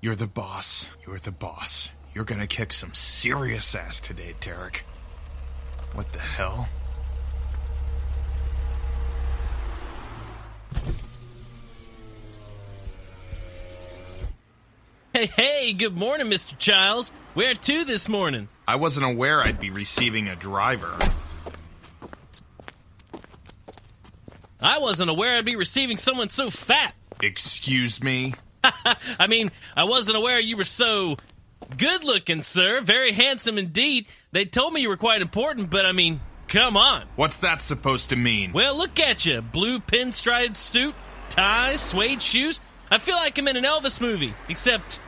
You're the boss. You're the boss. You're gonna kick some serious ass today, Derek. What the hell? Hey, good morning, Mr. Chiles. Where to this morning? I wasn't aware I'd be receiving a driver. I wasn't aware I'd be receiving someone so fat. Excuse me? I mean, I wasn't aware you were so good-looking, sir. Very handsome indeed. They told me you were quite important, but I mean, come on. What's that supposed to mean? Well, look at you. Blue pinstriped suit, tie, suede shoes. I feel like I'm in an Elvis movie, except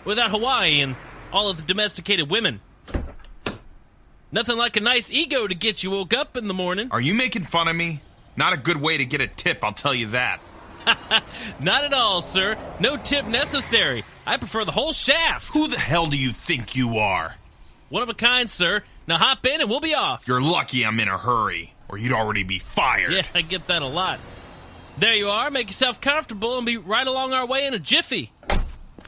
without Hawaii and all of the domesticated women. Nothing like a nice ego to get you woke up in the morning. Are you making fun of me? Not a good way to get a tip, I'll tell you that. Not at all, sir. No tip necessary. I prefer the whole shaft. Who the hell do you think you are? One of a kind, sir. Now hop in and we'll be off. You're lucky I'm in a hurry, or you'd already be fired. Yeah, I get that a lot. There you are. Make yourself comfortable and be right along our way in a jiffy.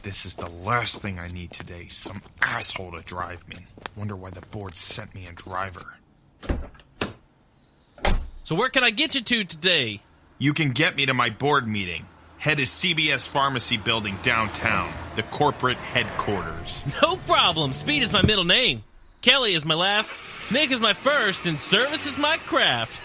This is the last thing I need today. Some asshole to drive me. Wonder why the board sent me a driver. So where can I get you to today? You can get me to my board meeting. Head is CBS Pharmacy Building downtown, the corporate headquarters. No problem. Speed is my middle name. Kelly is my last. Nick is my first, and service is my craft.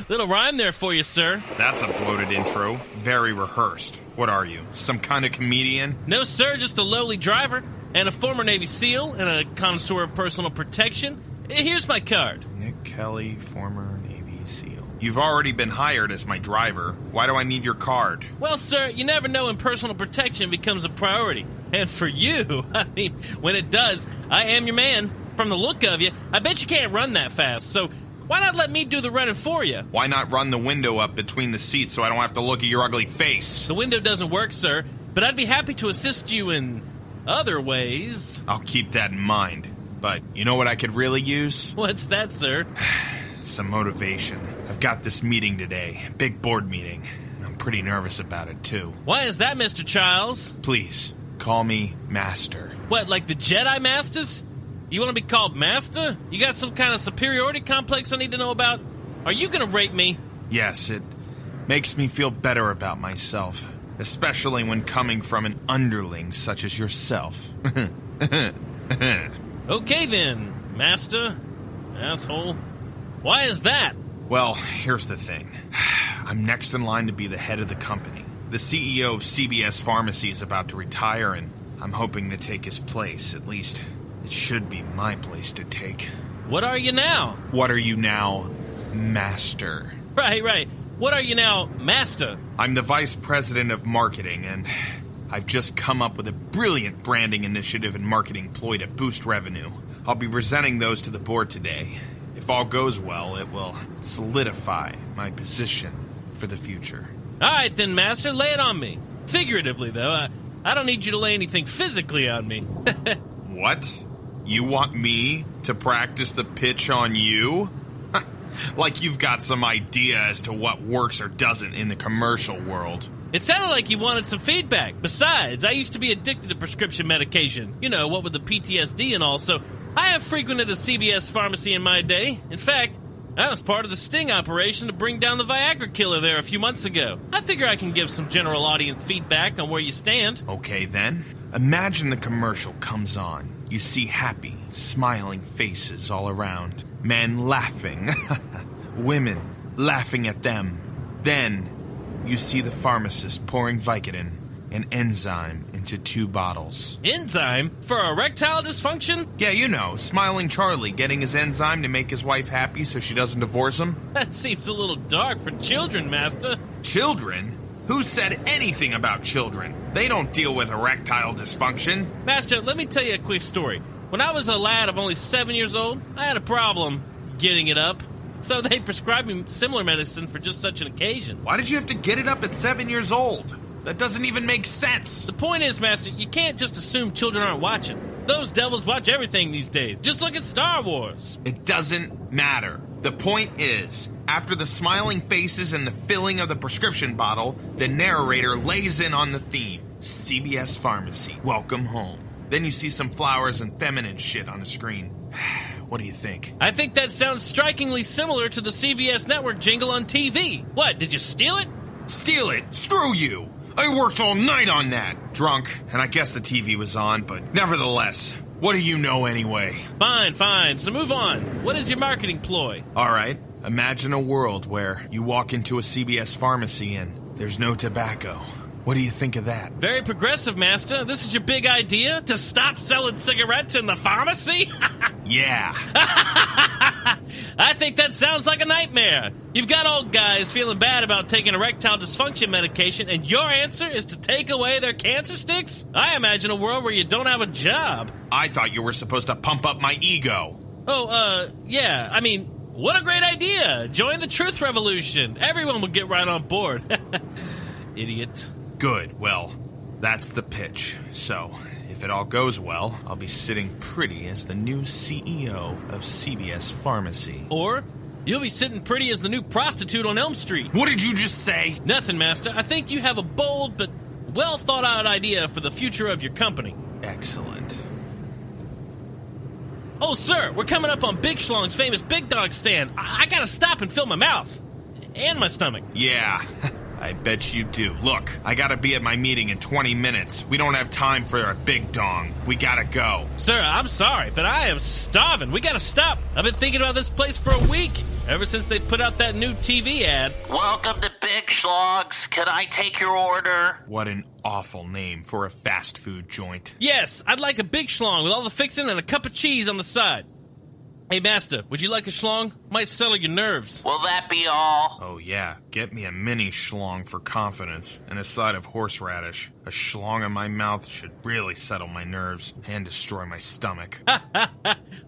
Little rhyme there for you, sir. That's a bloated intro. Very rehearsed. What are you, some kind of comedian? No, sir, just a lowly driver, and a former Navy SEAL, and a connoisseur of personal protection. Here's my card. Nick Kelly, former Navy SEAL. You've already been hired as my driver. Why do I need your card? Well, sir, you never know when personal protection becomes a priority. And for you, I mean, when it does, I am your man. From the look of you, I bet you can't run that fast, so why not let me do the running for you? Why not run the window up between the seats so I don't have to look at your ugly face? The window doesn't work, sir, but I'd be happy to assist you in other ways. I'll keep that in mind. But you know what I could really use? What's that, sir? Some motivation. I've got this meeting today, big board meeting, and I'm pretty nervous about it too. Why is that, Mr. Chiles? Please, call me Master. What, like the Jedi Masters? You want to be called Master? You got some kind of superiority complex I need to know about? Are you going to rape me? Yes, it makes me feel better about myself, especially when coming from an underling such as yourself. Okay then, Master. Asshole. Why is that? Well, here's the thing. I'm next in line to be the head of the company. The CEO of CBS Pharmacy is about to retire, and I'm hoping to take his place. At least, it should be my place to take. What are you now? What are you now, Master? Right. What are you now, Master? I'm the Vice President of Marketing, and I've just come up with a brilliant branding initiative and marketing ploy to boost revenue. I'll be presenting those to the board today. If all goes well, it will solidify my position for the future. All right then, Master, lay it on me. Figuratively, though. I don't need you to lay anything physically on me. What? You want me to practice the pitch on you? Like you've got some idea as to what works or doesn't in the commercial world. It sounded like you wanted some feedback. Besides, I used to be addicted to prescription medication. You know, what with the PTSD and all, so I have frequented a CVS pharmacy in my day. In fact, I was part of the sting operation to bring down the Viagra killer there a few months ago. I figure I can give some general audience feedback on where you stand. Okay then. Imagine the commercial comes on. You see happy, smiling faces all around. Men laughing. Women laughing at them. Then you see the pharmacist pouring Vicodin, an enzyme, into 2 bottles. Enzyme? For erectile dysfunction? Yeah, you know, smiling Charlie getting his enzyme to make his wife happy so she doesn't divorce him. That seems a little dark for children, Master. Children? Who said anything about children? They don't deal with erectile dysfunction. Master, let me tell you a quick story. When I was a lad of only 7 years old, I had a problem getting it up. So they prescribed me similar medicine for just such an occasion. Why did you have to get it up at 7 years old? That doesn't even make sense. The point is, Master, you can't just assume children aren't watching. Those devils watch everything these days. Just look at Star Wars. It doesn't matter. The point is, after the smiling faces and the filling of the prescription bottle, the narrator lays in on the theme. CBS Pharmacy, welcome home. Then you see some flowers and feminine shit on the screen. What do you think? I think that sounds strikingly similar to the CBS network jingle on TV. What, did you steal it? Steal it? Screw you! I worked all night on that. Drunk, and I guess the TV was on, but nevertheless, what do you know anyway? Fine, so move on. What is your marketing ploy? Alright, imagine a world where you walk into a CBS pharmacy and there's no tobacco. What do you think of that? Very progressive, Master. This is your big idea? To stop selling cigarettes in the pharmacy? Yeah. I think that sounds like a nightmare. You've got old guys feeling bad about taking erectile dysfunction medication, and your answer is to take away their cancer sticks? I imagine a world where you don't have a job. I thought you were supposed to pump up my ego. Yeah. I mean, what a great idea. Join the truth revolution. Everyone will get right on board. Idiot. Good, well, that's the pitch. So, if it all goes well, I'll be sitting pretty as the new CEO of CBS Pharmacy. Or, you'll be sitting pretty as the new prostitute on Elm Street. What did you just say? Nothing, Master. I think you have a bold but well-thought-out idea for the future of your company. Excellent. Oh, sir, we're coming up on Big Schlong's famous Big Dog stand. I gotta stop and fill my mouth. And my stomach. Yeah. I bet you do. Look, I gotta be at my meeting in 20 minutes. We don't have time for a big dong. We gotta go. Sir, I'm sorry, but I am starving. We gotta stop. I've been thinking about this place for a week, ever since they put out that new TV ad. Welcome to Big Schlogs. Can I take your order? What an awful name for a fast food joint. Yes, I'd like a big schlong with all the fixin' and a cup of cheese on the side. Hey, Master, would you like a schlong? Might settle your nerves. Will that be all? Oh, yeah. Get me a mini schlong for confidence and a side of horseradish. A schlong in my mouth should really settle my nerves and destroy my stomach.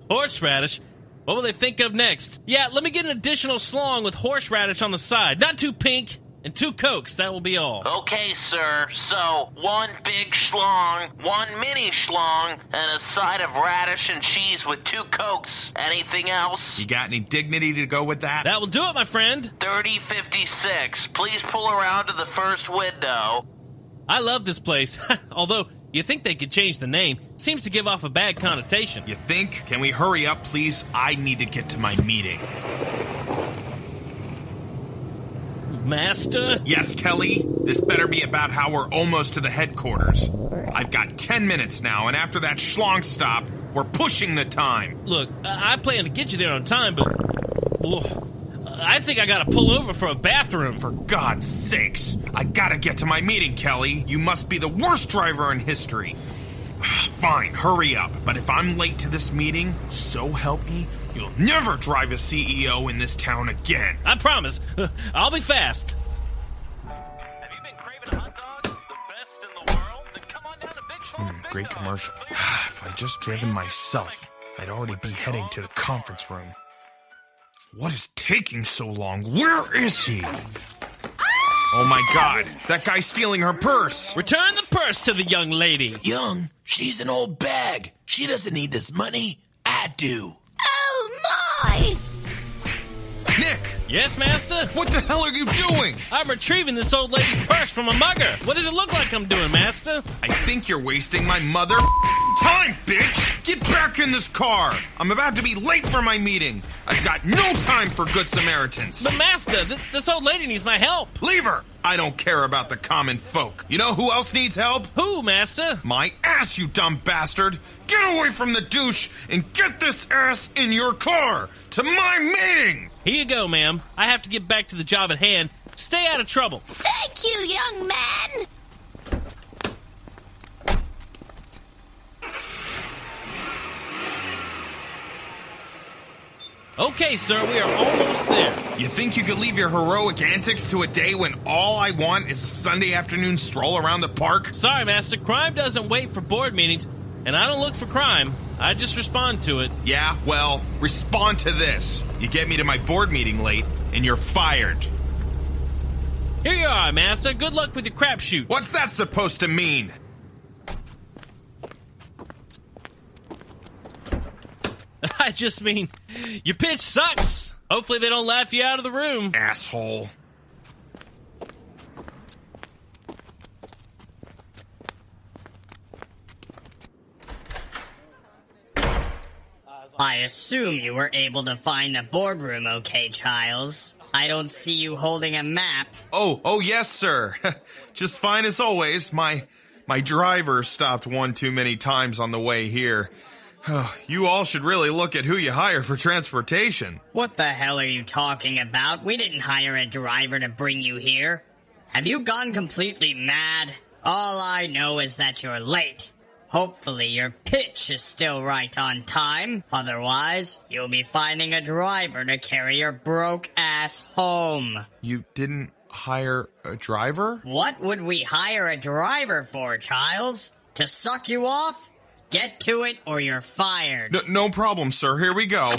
Horseradish? What will they think of next? Yeah, let me get an additional schlong with horseradish on the side. Not too pink. And 2 Cokes, that will be all. Okay, sir. So, 1 big schlong, 1 mini schlong, and a side of radish and cheese with 2 Cokes. Anything else? You got any dignity to go with that? That will do it, my friend. 3056. Please pull around to the first window. I love this place. Although, you think they could change the name. Seems to give off a bad connotation. You think? Can we hurry up, please? I need to get to my meeting. Master? Yes, Kelly? This better be about how we're almost to the headquarters. I've got 10 minutes now, and after that schlong stop, we're pushing the time. Look, I plan to get you there on time, but... I think I gotta pull over for a bathroom. For God's sakes, I gotta get to my meeting, Kelly. You must be the worst driver in history. Fine, hurry up. But if I'm late to this meeting, so help me, you'll never drive a CEO in this town again. I promise. I'll be fast. Have you been craving hot dogs? The best in the world? Then come on down to Big Schlong's Great commercial. If I'd just driven myself, I'd already be heading to the conference room. What is taking so long? Where is he? Oh my God, that guy's stealing her purse. Return the purse to the young lady. Young, she's an old bag. She doesn't need this money. I do. Oh, my! Nick! Yes, Master? What the hell are you doing? I'm retrieving this old lady's purse from a mugger. What does it look like I'm doing, Master? I think you're wasting my mother time, bitch! Get back in this car! I'm about to be late for my meeting. I've got no time for good Samaritans. But, Master, this old lady needs my help. Leave her! I don't care about the common folk. You know who else needs help? Who, Master? My ass, you dumb bastard! Get away from the douche and get this ass in your car to my meeting! Here you go, ma'am. I have to get back to the job at hand. Stay out of trouble. Thank you, young man! Okay, sir, we are almost there. You think you could leave your heroic antics to a day when all I want is a Sunday afternoon stroll around the park? Sorry, Master. Crime doesn't wait for board meetings, and I don't look for crime. I just respond to it. Yeah, well, respond to this. You get me to my board meeting late, and you're fired. Here you are, Master. Good luck with your crapshoot. What's that supposed to mean? I just mean, your pitch sucks. Hopefully they don't laugh you out of the room. Asshole. I assume you were able to find the boardroom okay, Chiles. I don't see you holding a map. Oh, yes, sir. Just fine as always. My driver stopped one too many times on the way here. You all should really look at who you hire for transportation. What the hell are you talking about? We didn't hire a driver to bring you here. Have you gone completely mad? All I know is that you're late. Hopefully your pitch is still right on time. Otherwise, you'll be finding a driver to carry your broke ass home. You didn't hire a driver? What would we hire a driver for, Chiles? To suck you off? Get to it or you're fired. No problem, sir. Here we go.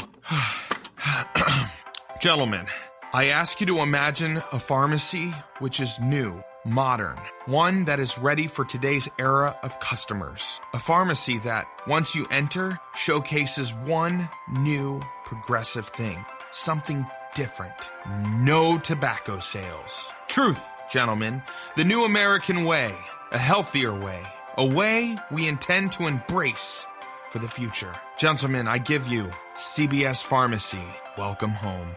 Gentlemen, I ask you to imagine a pharmacy which is new, modern, one that is ready for today's era of customers. A pharmacy that, once you enter, showcases one new progressive thing. Something different. No tobacco sales. Truth, gentlemen. The new American way. A healthier way. A way we intend to embrace for the future. Gentlemen, I give you CBS Pharmacy. Welcome home.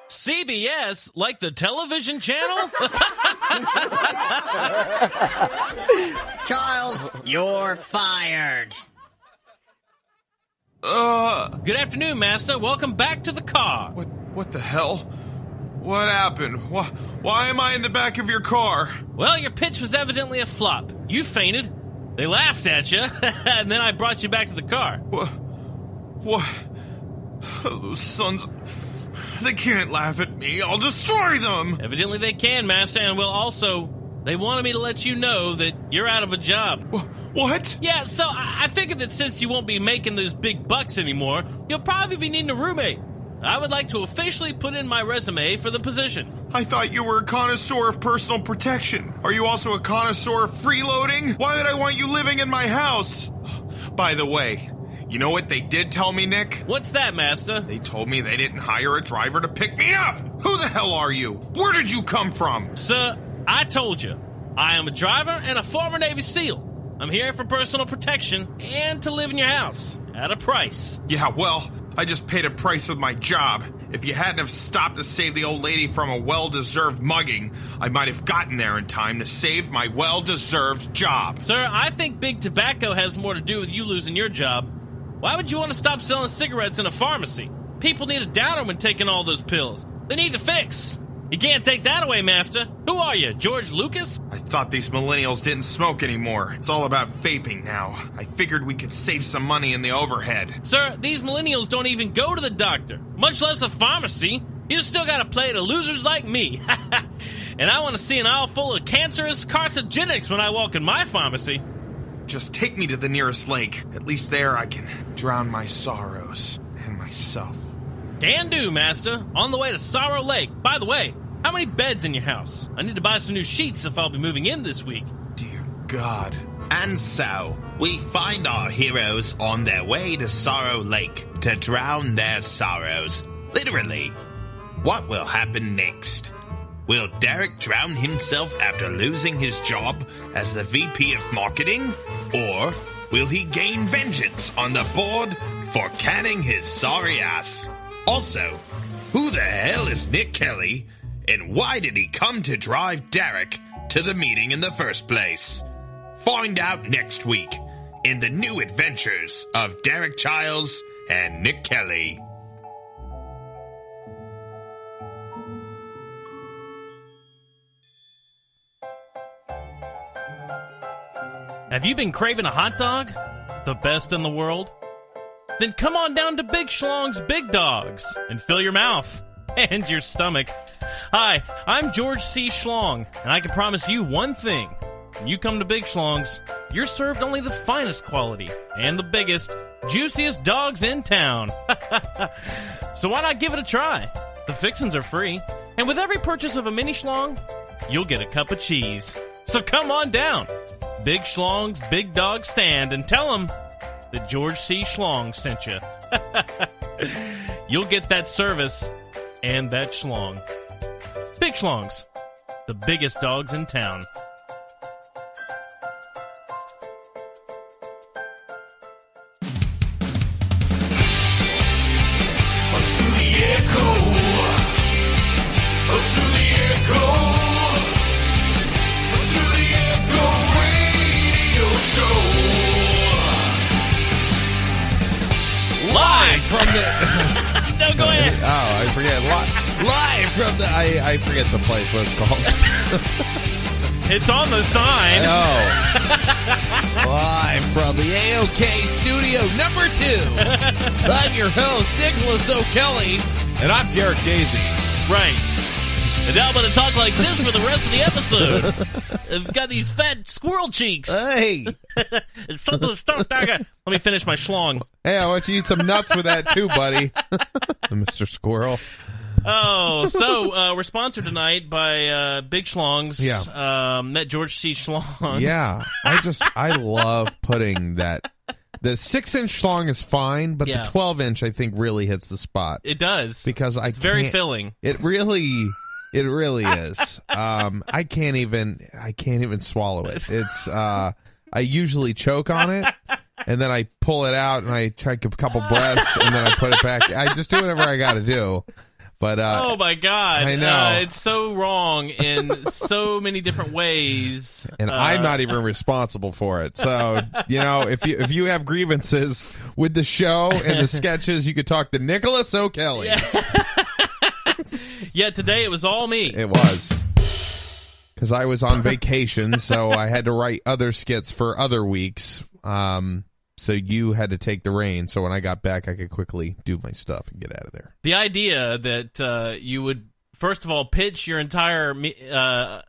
CBS? Like the television channel? Chiles, you're fired. Good afternoon, Master. Welcome back to the car. What the hell? What happened? Why am I in the back of your car? Well, your pitch was evidently a flop. You fainted. They laughed at you, and then I brought you back to the car. What? Those sons... They can't laugh at me. I'll destroy them! Evidently they can, Master, and they wanted me to let you know that you're out of a job. What? Yeah, so I figured that since you won't be making those big bucks anymore, you'll probably be needing a roommate. I would like to officially put in my resume for the position. I thought you were a connoisseur of personal protection. Are you also a connoisseur of freeloading? Why would I want you living in my house? By the way, you know what they did tell me, Nick? What's that, Master? They told me they didn't hire a driver to pick me up. Who the hell are you? Where did you come from? Sir, I told you. I am a driver and a former Navy SEAL. I'm here for personal protection and to live in your house at a price. Yeah, well, I just paid a price with my job. If you hadn't have stopped to save the old lady from a well-deserved mugging, I might have gotten there in time to save my well-deserved job. Sir, I think big tobacco has more to do with you losing your job. Why would you want to stop selling cigarettes in a pharmacy? People need a downer when taking all those pills. They need the fix. You can't take that away, Master. Who are you, George Lucas? I thought these millennials didn't smoke anymore. It's all about vaping now. I figured we could save some money in the overhead. Sir, these millennials don't even go to the doctor, much less a pharmacy. You still gotta play to losers like me. And I want to see an aisle full of cancerous carcinogenics when I walk in my pharmacy. Just take me to the nearest lake. At least there I can drown my sorrows and myself. Can do, Master. On the way to Sorrow Lake. By the way, how many beds in your house? I need to buy some new sheets if I'll be moving in this week. Dear God. And so, we find our heroes on their way to Sorrow Lake to drown their sorrows. Literally. What will happen next? Will Derek drown himself after losing his job as the VP of Marketing? Or will he gain vengeance on the board for canning his sorry ass? Also, who the hell is Nick Kelly, and why did he come to drive Derek to the meeting in the first place? Find out next week in the new adventures of Derek Chiles and Nick Kelly. Have you been craving a hot dog? The best in the world? Then come on down to Big Schlong's Big Dogs and fill your mouth and your stomach. Hi, I'm George C. Schlong, and I can promise you one thing. When you come to Big Schlong's, you're served only the finest quality and the biggest, juiciest dogs in town. So why not give it a try? The fixins are free, and with every purchase of a mini Schlong, you'll get a cup of cheese. So come on down. Big Schlong's Big Dog Stand and tell them that George C. Schlong sent you. You'll get that service and that schlong. Big Schlongs, the biggest dogs in town. from the... No, go ahead. Oh, I forget. Live from the... I forget the place, what it's called. It's on the sign. Oh. Live from the AOK studio number 2. I'm your host, Nicholas O'Kelly, and I'm Derek Daisy. Right. And now I'm going to talk like this for the rest of the episode. I've got these fat squirrel cheeks. Hey. Let me finish my schlong. Hey, I want you to eat some nuts with that too, buddy. Mr. Squirrel. Oh, so we're sponsored tonight by Big Schlongs. Yeah. Met George C. Schlong. Yeah. I love putting that. The 6-inch schlong is fine, but the 12-inch I think really hits the spot. It does. Because it's very filling. It really is. I can't even swallow it. It's I usually choke on it, and then I pull it out, and I take a couple breaths, and then I put it back. I just do whatever I got to do. But oh my God, I know it's so wrong in so many different ways, and I'm not even responsible for it. So if you have grievances with the show and the sketches, you could talk to Nicholas O'Kelly. Yeah, today it was all me. It was. Because I was on vacation, so I had to write other skits for other weeks. So you had to take the reins. So when I got back, I could quickly do my stuff and get out of there. The idea that you would, first of all, pitch your entire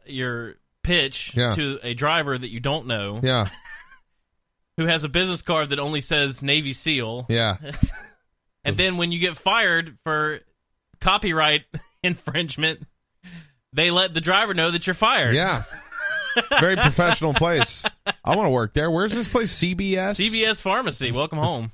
your pitch to a driver that you don't know. Yeah. Who has a business card that only says Navy SEAL. Yeah. And then when you get fired for copyright infringement, they let the driver know that you're fired. Yeah. Very professional place. I want to work there. Where's this place? CBS? CBS Pharmacy. Welcome home.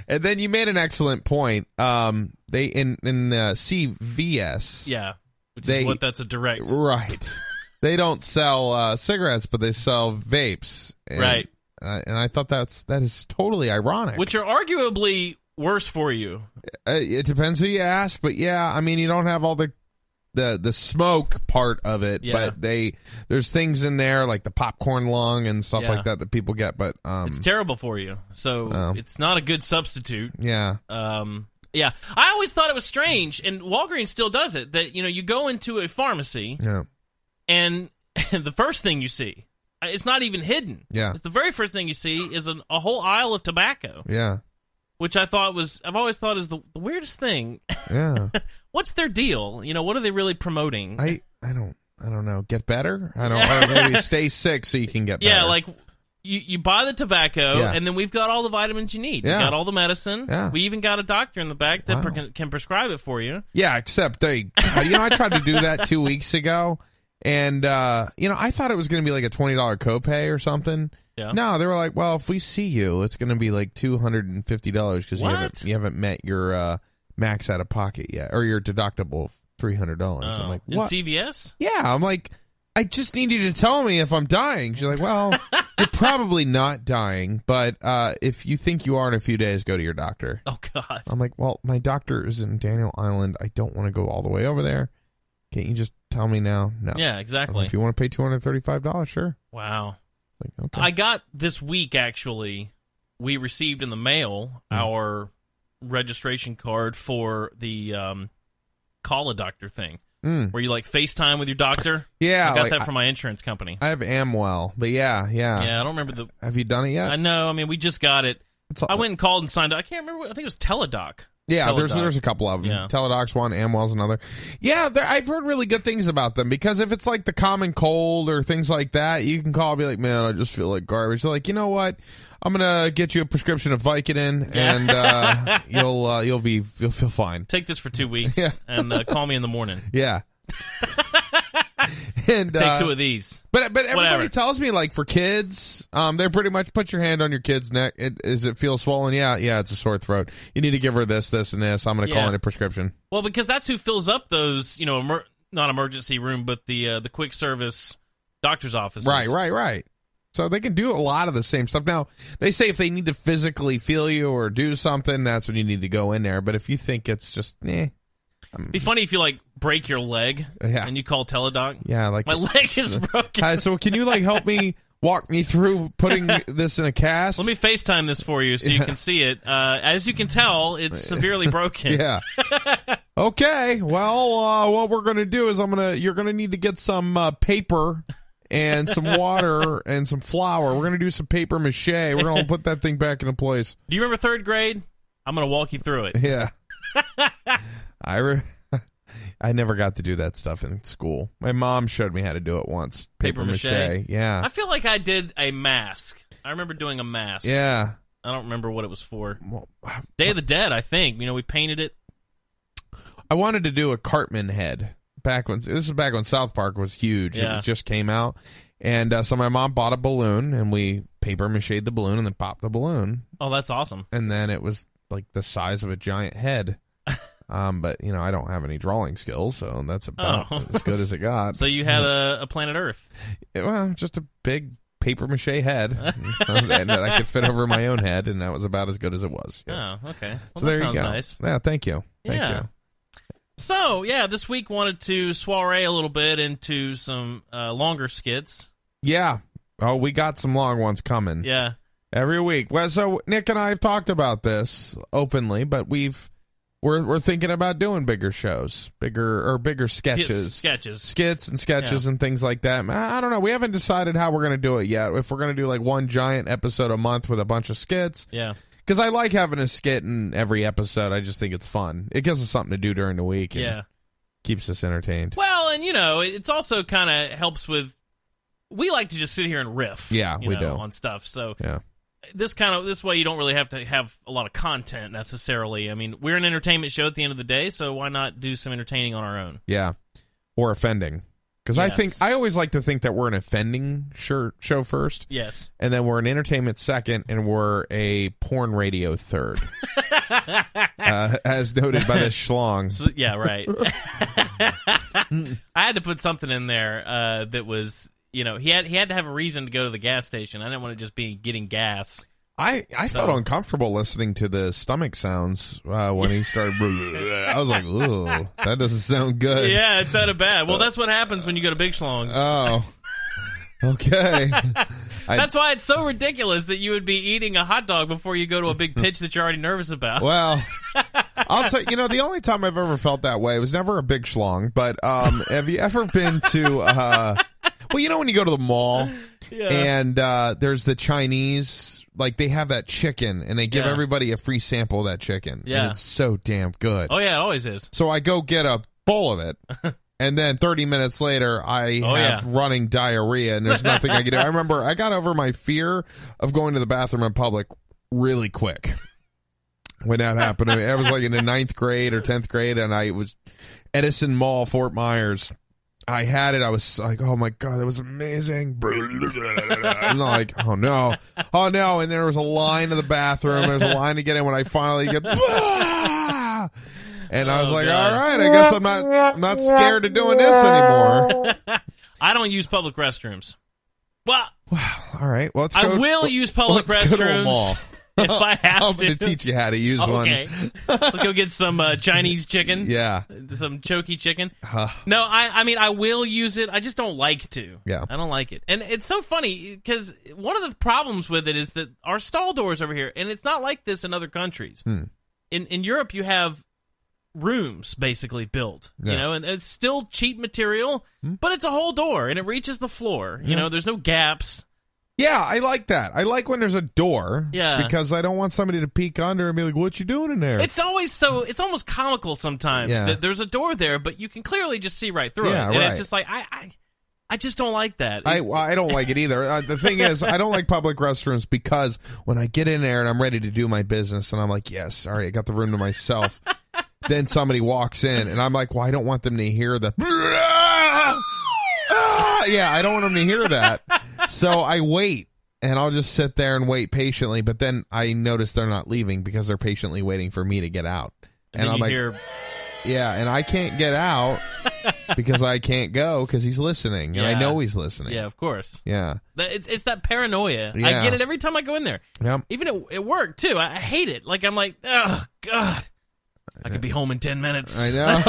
And then you made an excellent point. They in CVS. Yeah. Which is what that's a direct. Right. They don't sell cigarettes, but they sell vapes. And, right. And I thought that is totally ironic. Which are arguably worse for you. It depends who you ask, but yeah, I mean, you don't have all the smoke part of it, but there's things in there like the popcorn lung and stuff like that people get, but it's terrible for you. So it's not a good substitute. Yeah. Yeah. I always thought it was strange, and Walgreens still does it, that you go into a pharmacy and the first thing you see, it's not even hidden. Yeah. It's the very first thing you see is a whole aisle of tobacco. Yeah. Which I've always thought is the weirdest thing. Yeah. What's their deal? What are they really promoting? I don't know. Get better? I don't know. Maybe stay sick so you can get better. Yeah, like you buy the tobacco, and then we've got all the vitamins you need. Yeah. We've got all the medicine. Yeah. We even got a doctor in the back that can prescribe it for you. Yeah, except I tried to do that 2 weeks ago, and I thought it was going to be like a $20 copay or something. Yeah. No, they were like, well, if we see you, it's going to be like $250 because you haven't met your max out of pocket yet, or your deductible of $300. I'm like, what? In CVS? Yeah, I'm like, I just need you to tell me if I'm dying. She's like, well, you're probably not dying, but if you think you are in a few days, go to your doctor. Oh, God. I'm like, well, my doctor is in Daniel Island. I don't want to go all the way over there. Can't you just tell me now? No. Yeah, exactly. If you want to pay $235, sure. Wow. Like, okay. I got this week, actually, we received in the mail our registration card for the call a doctor thing, where you like FaceTime with your doctor. Yeah. I got that from my insurance company. I have Amwell, but yeah. Yeah, I don't remember Have you done it yet? I know. I mean, we just got it. I went and called and signed up. I can't remember. I think it was Teledoc. Yeah, there's a couple of them. Yeah. Teledoc's one, Amwell's another. Yeah, I've heard really good things about them, because if it's like the common cold or things like that, you can call and be like, man, I just feel like garbage. They're like, you know what? I'm going to get you a prescription of Vicodin, and you'll feel fine. Take this for 2 weeks and call me in the morning. Yeah. And take 2 of these. But everybody tells me, like, for kids, they're pretty much put your hand on your kid's neck. Does it feel swollen? Yeah, it's a sore throat. You need to give her this, and this. I'm going to call in a prescription. Well, because that's who fills up those, not emergency room, but the quick service doctor's offices. Right. So they can do a lot of the same stuff. Now, they say if they need to physically feel you or do something, that's when you need to go in there. But if you think it's just, It'd be funny if you, like, break your leg and you call Teledoc. Yeah, like... My leg is broken. So can you, like, help me walk me through putting this in a cast? Let me FaceTime this for you so you can see it. As you can tell, it's severely broken. Yeah. Okay. Well, what we're gonna do is you're gonna need to get some paper and some water and some flour. We're gonna do some paper mache. We're gonna put that thing back into place. Do you remember third grade? I'm gonna walk you through it. Yeah. I never got to do that stuff in school. My mom showed me how to do it once. Paper mache. Yeah. I feel like I did a mask. I remember doing a mask. Yeah. I don't remember what it was for. Day of the Dead, I think. We painted it. I wanted to do a Cartman head. This was back when South Park was huge. Yeah. It just came out. And so my mom bought a balloon, and we paper mache'd the balloon and then popped the balloon. Oh, that's awesome. And then it was like the size of a giant head. But, I don't have any drawing skills, so that's about as good as it got. So you had a planet Earth. Well, just a big paper mache head and that I could fit over my own head, and that was about as good as it was. Yes. Oh, okay. Well, so that there sounds you go. Nice. Yeah, thank you. Thank you. So, this week wanted to soiree a little bit into some longer skits. Yeah. Oh, we got some long ones coming. Yeah. Every week. Well, so Nick and I have talked about this openly, but we're thinking about doing bigger shows, bigger sketches. Skits and sketches and things like that. I don't know. We haven't decided how we're going to do it yet. If we're going to do like one giant episode a month with a bunch of skits. Yeah. Because I like having a skit in every episode. I just think it's fun. It gives us something to do during the week. And keeps us entertained. Well, and it's also kind of helps with. We like to just sit here and riff. Yeah, we do on stuff. So yeah. This way you don't really have to have a lot of content necessarily. I mean, we're an entertainment show at the end of the day, so why not do some entertaining on our own? Yeah, or offending. Because I always like to think that we're an offending show first. Yes. And then we're an entertainment second, and we're a porn radio third. As noted by the schlong. So, yeah, right. I had to put something in there that was... he had to have a reason to go to the gas station. I didn't want to just be getting gas. I felt uncomfortable listening to the stomach sounds when he started. I was like, ooh, that doesn't sound good. Yeah, it sounded bad. Well, that's what happens when you go to Big Schlongs. Oh, okay. That's why it's so ridiculous that you would be eating a hot dog before you go to a big pitch that you're already nervous about. Well, I'll tell you, the only time I've ever felt that way was never a Big Schlong, but have you ever been to... Well, when you go to the mall and there's the Chinese, like they have that chicken and they give everybody a free sample of that chicken. Yeah. And it's so damn good. Oh, yeah, it always is. So I go get a bowl of it. And then 30 minutes later, I have running diarrhea and there's nothing I can do. I remember I got over my fear of going to the bathroom in public really quick when that happened. I was like in the 9th grade or 10th grade and I was Edison Mall, Fort Myers. I had it. I was like, oh, my God, that was amazing. I'm like, oh, no. Oh, no. And there was a line to the bathroom. There was a line to get in when I finally get... And I was like, God. All right, I guess I'm not scared of doing this anymore. I don't use public restrooms. Well, all right. Well, I will use public restrooms. Go to a mall. If I have to. I'm going to teach you how to use one. Okay. Let's go get some Chinese chicken. Yeah. Some choky chicken. No, I mean, I will use it. I just don't like to. Yeah. I don't like it. And it's so funny because one of the problems with it is that our stall doors over here, and it's not like this in other countries. In Europe, you have rooms basically built, and it's still cheap material, but it's a whole door and it reaches the floor. There's no gaps. Yeah, I like that. I like when there's a door. Yeah. Because I don't want somebody to peek under and be like, what you doing in there? It's almost comical sometimes that there's a door there, but you can clearly just see right through it. And it's just like, I just don't like that. I don't like it either. The thing is, I don't like public restrooms because when I get in there and I'm ready to do my business and I'm like, yes, all right, I got the room to myself. Then somebody walks in and I'm like, well, I don't want them to hear the... Yeah, I don't want them to hear that. So I wait, and I'll just sit there and wait patiently, but then I notice they're not leaving because they're patiently waiting for me to get out. And I'm like, yeah, and I can't get out because I can't go because he's listening, and I know he's listening. Yeah, of course. Yeah. It's that paranoia. Yeah. I get it every time I go in there. Yep. Even at work, too. I hate it. Like, I'm like, oh, God. I could be home in 10 minutes. I know.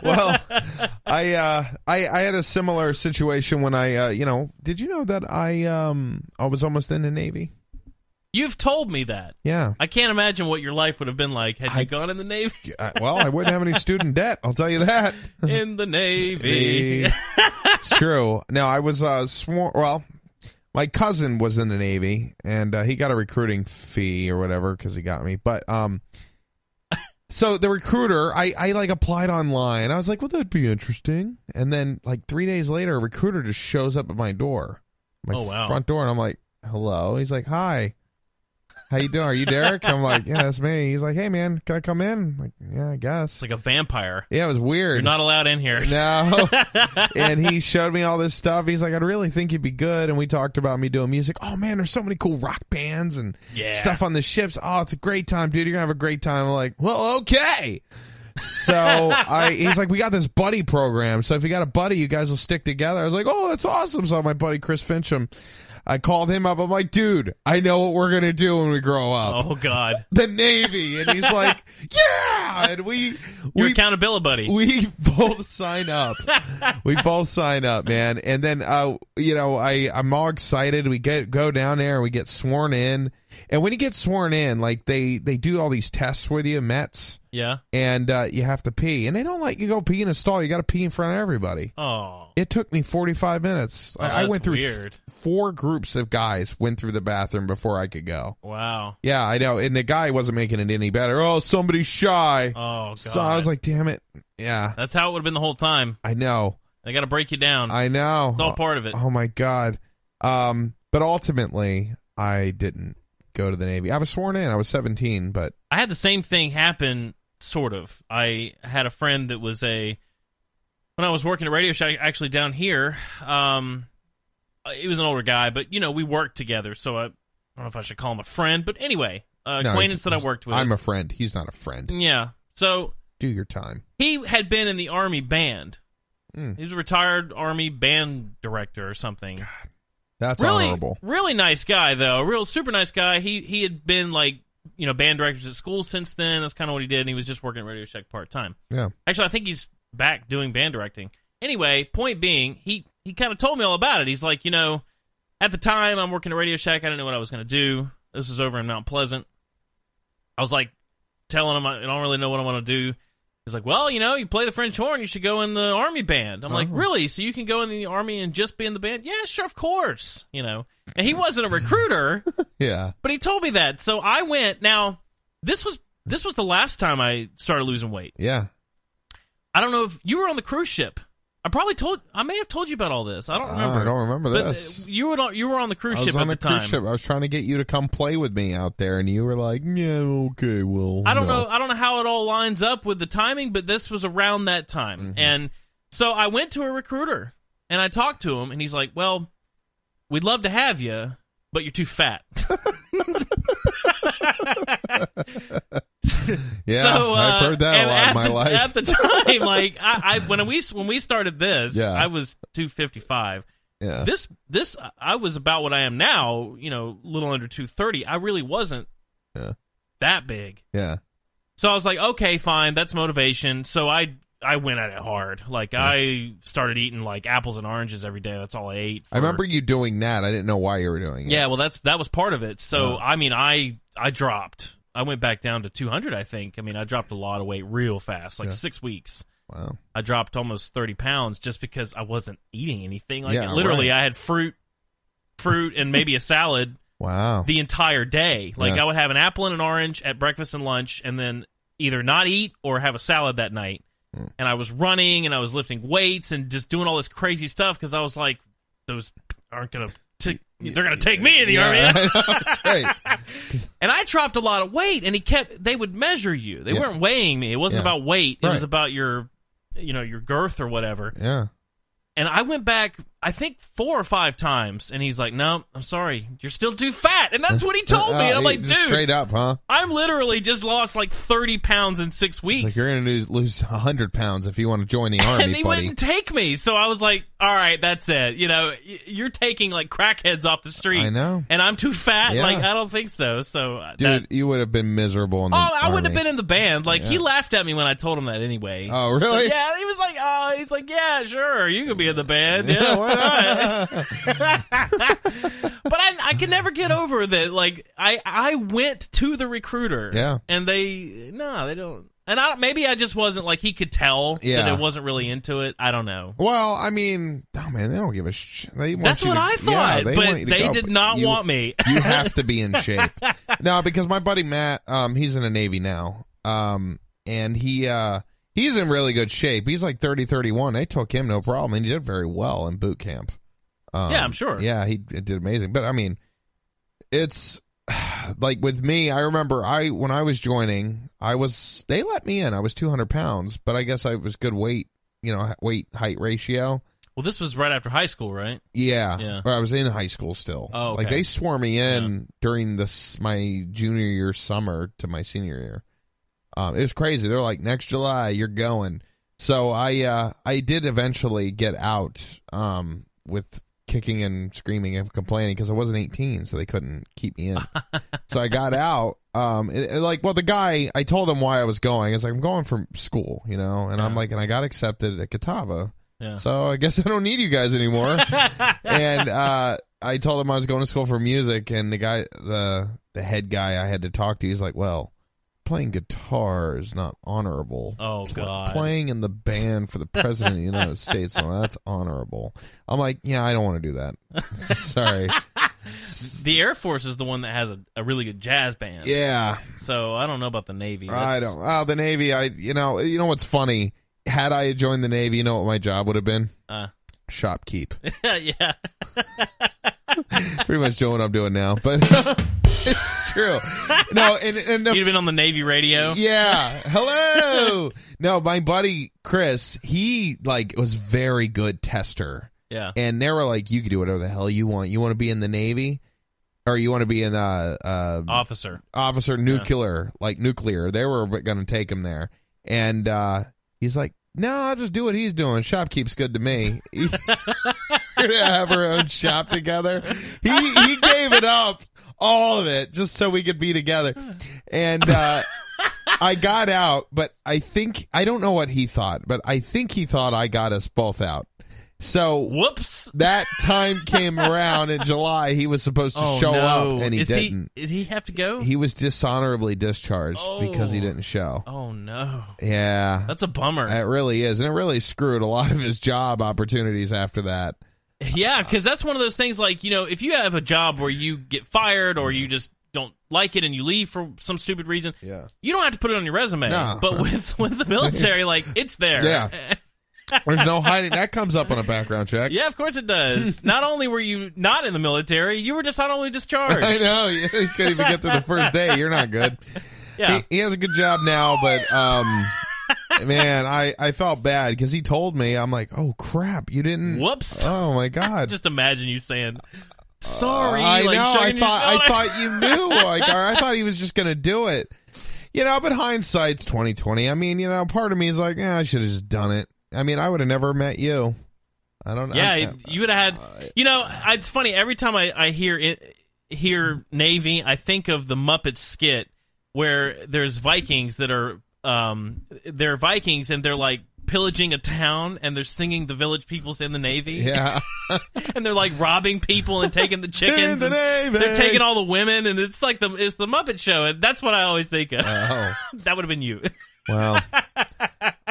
Well, I had a similar situation when I, did you know that I was almost in the Navy? You've told me that. Yeah. I can't imagine what your life would have been like had you gone in the Navy. Well, I wouldn't have any student debt. I'll tell you that. In the Navy. It's true. Now, I was my cousin was in the Navy, and he got a recruiting fee or whatever because he got me. But so the recruiter, I like applied online. I was like, well, that'd be interesting. And then like 3 days later, a recruiter just shows up at my door, front door, and I'm like, hello. He's like, hi. How you doing? Are you Derek? I'm like, yeah, that's me. He's like, hey, man, can I come in? I'm like, yeah, I guess. It's like a vampire. Yeah, it was weird. You're not allowed in here. No. And he showed me all this stuff. He's like, I really think you'd be good. And we talked about me doing music. Oh, man, there's so many cool rock bands and stuff on the ships. Oh, it's a great time, dude. You're going to have a great time. I'm like, well, okay. So he's like, we got this buddy program. So if you got a buddy, you guys will stick together. I was like, oh, that's awesome. So my buddy Chris Fincham, I called him up. I'm like, dude, I know what we're going to do when we grow up. Oh, God. The Navy. And he's like, yeah. And Your accountability buddy. We both sign up. We both sign up, man. And then, I'm all excited. We go down there and we get sworn in. And when you get sworn in, like they do all these tests with you, METs. Yeah. And you have to pee. And they don't let you go pee in a stall. You got to pee in front of everybody. Oh. It took me 45 minutes. I went through weird. 4 groups of guys went through the bathroom before I could go. Wow. Yeah, I know. And the guy wasn't making it any better. Oh, somebody's shy. Oh, God. So I was like, damn it. Yeah. That's how it would have been the whole time. I know. They got to break you down. I know. It's all part of it. Oh, my God. But ultimately, I didn't go to the Navy. I was sworn in. I was 17, but I had the same thing happen, sort of. I had a friend that was when I was working at RadioShack, actually down here, he was an older guy, but, we worked together, so I don't know if I should call him a friend, but anyway, acquaintance that I worked with. I'm a friend. He's not a friend. Yeah, so... Do your time. He had been in the Army band. He was a retired Army band director or something. God, that's really honorable. Really nice guy, though. Real super nice guy. He had been, band directors at school since then. That's kind of what he did, and he was just working at RadioShack part-time. Yeah. Actually, I think he's back doing band directing. Anyway, point being, he kind of told me all about it. He's like, at the time I'm working at RadioShack, I didn't know what I was going to do. This was over in Mount Pleasant. I was like telling him I don't really know what I want to do. He's like, well, you play the French horn, you should go in the Army band. I'm like, really? So you can go in the Army and just be in the band? Yeah, sure, of course. And he wasn't a recruiter. Yeah. But he told me that. So I went. Now, this was the last time I started losing weight. Yeah. I don't know if you were on the cruise ship. I may have told you about all this. I don't remember. I don't remember but this. You were on the cruise ship at the time. Cruise ship. I was trying to get you to come play with me out there, and you were like, "Yeah, okay, well." I don't know how it all lines up with the timing, but this was around that time, and so I went to a recruiter and I talked to him, and he's like, "Well, we'd love to have you, but you're too fat." Yeah, so, I've heard that a lot in my life. At the time, when we started this, I was 255. Yeah. This I was about what I am now, a little under 230. I really wasn't that big. Yeah. So I was like, okay, fine, that's motivation. So I went at it hard. I started eating apples and oranges every day. That's all I ate. I remember you doing that. I didn't know why you were doing it. Yeah, well, that was part of it. So I dropped. I went back down to 200, I think. I dropped a lot of weight real fast, 6 weeks. Wow. I dropped almost 30 pounds just because I wasn't eating anything. Literally, I had fruit and maybe a salad. Wow. The entire day. I would have an apple and an orange at breakfast and lunch, and then either not eat or have a salad that night. And I was running, and I was lifting weights and just doing all this crazy stuff because I was like, those aren't going to... They're going to take me in the Army. That's right. And I dropped a lot of weight, and they would measure you. They weren't weighing me. It wasn't about weight. It was about your girth or whatever. Yeah. And I went back I think 4 or 5 times, and he's like, "No, I'm sorry, you're still too fat," and that's what he told me. And I'm like, "Dude, straight up, huh? I'm literally just lost like 30 pounds in 6 weeks. It's like you're gonna lose 100 pounds if you want to join the army, and he buddy." wouldn't take me, so I was like, "All right, that's it. You know, you're taking like crackheads off the street. I know, and I'm too fat. Yeah. Like, I don't think so." So, dude, you would have been miserable in the I wouldn't have army. been in the band. Like, he laughed at me when I told him that anyway. Oh, really? So, yeah, he was like, he's like, "Yeah, sure, you could be in the band. Yeah, why not?" But I can never get over that. Like, I went to the recruiter. Yeah. And they don't. And maybe I just wasn't like, he could tell that it wasn't really into it. I don't know. Well, I mean, oh man, they don't give a shit. That's what I thought, but they did not want me. You have to be in shape. No, because my buddy Matt, he's in the Navy now, and he's in really good shape. He's like 30, 31. They took him no problem, and he did very well in boot camp. Yeah, I'm sure. Yeah, he did amazing. But I mean, it's like with me, I remember when I was joining, they let me in. I was 200 pounds, but I guess I was good weight, weight-height ratio. Well, this was right after high school, right? Yeah. Or I was in high school still. Oh, okay. Like, they swore me in during my junior year summer to my senior year. It was crazy. They're like, next July, you're going. So I did eventually get out with kicking and screaming and complaining because I wasn't 18, so they couldn't keep me in. So I got out. The guy, I told him why I was going. I was like, I'm going from school, and I'm like, and I got accepted at Catawba. Yeah. So I guess I don't need you guys anymore. And I told him I was going to school for music, and the guy, the head guy I had to talk to, he's like, well, playing guitar is not honorable. Oh, God. Playing in the band for the president of the United States, that's honorable. I'm like, yeah, I don't want to do that. Sorry. The Air Force is the one that has a really good jazz band. Yeah. So I don't know about the Navy. I don't. Oh, the Navy, you know what's funny? Had I joined the Navy, you know what my job would have been? Shopkeep. Yeah. Pretty much doing what I'm doing now, but it's true. No, and you'd have been on the Navy radio. Yeah. Hello. No, my buddy Chris, he was very good tester. Yeah. And they were like, you can do whatever the hell you want. You want to be in the Navy, or you want to be in officer nuclear, nuclear. They were going to take him there, and he's like, no, I'll just do what he's doing. Shopkeep's good to me. We're going to have our own shop together. He gave it up, all of it, just so we could be together. And I got out, but I don't know what he thought, but I think he thought I got us both out. So whoops, that time came around in July. He was supposed to show up, and he didn't. Did he have to go? He was dishonorably discharged because he didn't show. Oh, no. Yeah. That's a bummer. It really is, and it really screwed a lot of his job opportunities after that. Yeah, because that's one of those things if you have a job where you get fired or you just don't like it and you leave for some stupid reason, you don't have to put it on your resume. No. But with the military, it's there. Yeah. There's no hiding. That comes up on a background check. Yeah, of course it does. Not only were you not in the military, you were dishonorably discharged. I know. You couldn't even get through the first day. You're not good. Yeah. He has a good job now, but man, I felt bad because he told me. I'm like, oh crap, you didn't. Whoops. Oh my God. Just imagine you saying, sorry. I know. I thought you knew. Or I thought he was just gonna do it. But hindsight's 20/20. I mean, part of me is like, I should have just done it. I mean, I would have never met you. I don't know. Yeah, you would have had. It's funny. Every time I hear Navy, I think of the Muppet skit where there's Vikings that are they're Vikings and they're pillaging a town and they're singing the village peoples in the Navy. Yeah. And they're robbing people and taking the chickens. In the Navy. They're taking all the women, and it's it's the Muppet Show, and that's what I always think of. Oh. That would have been you. Well,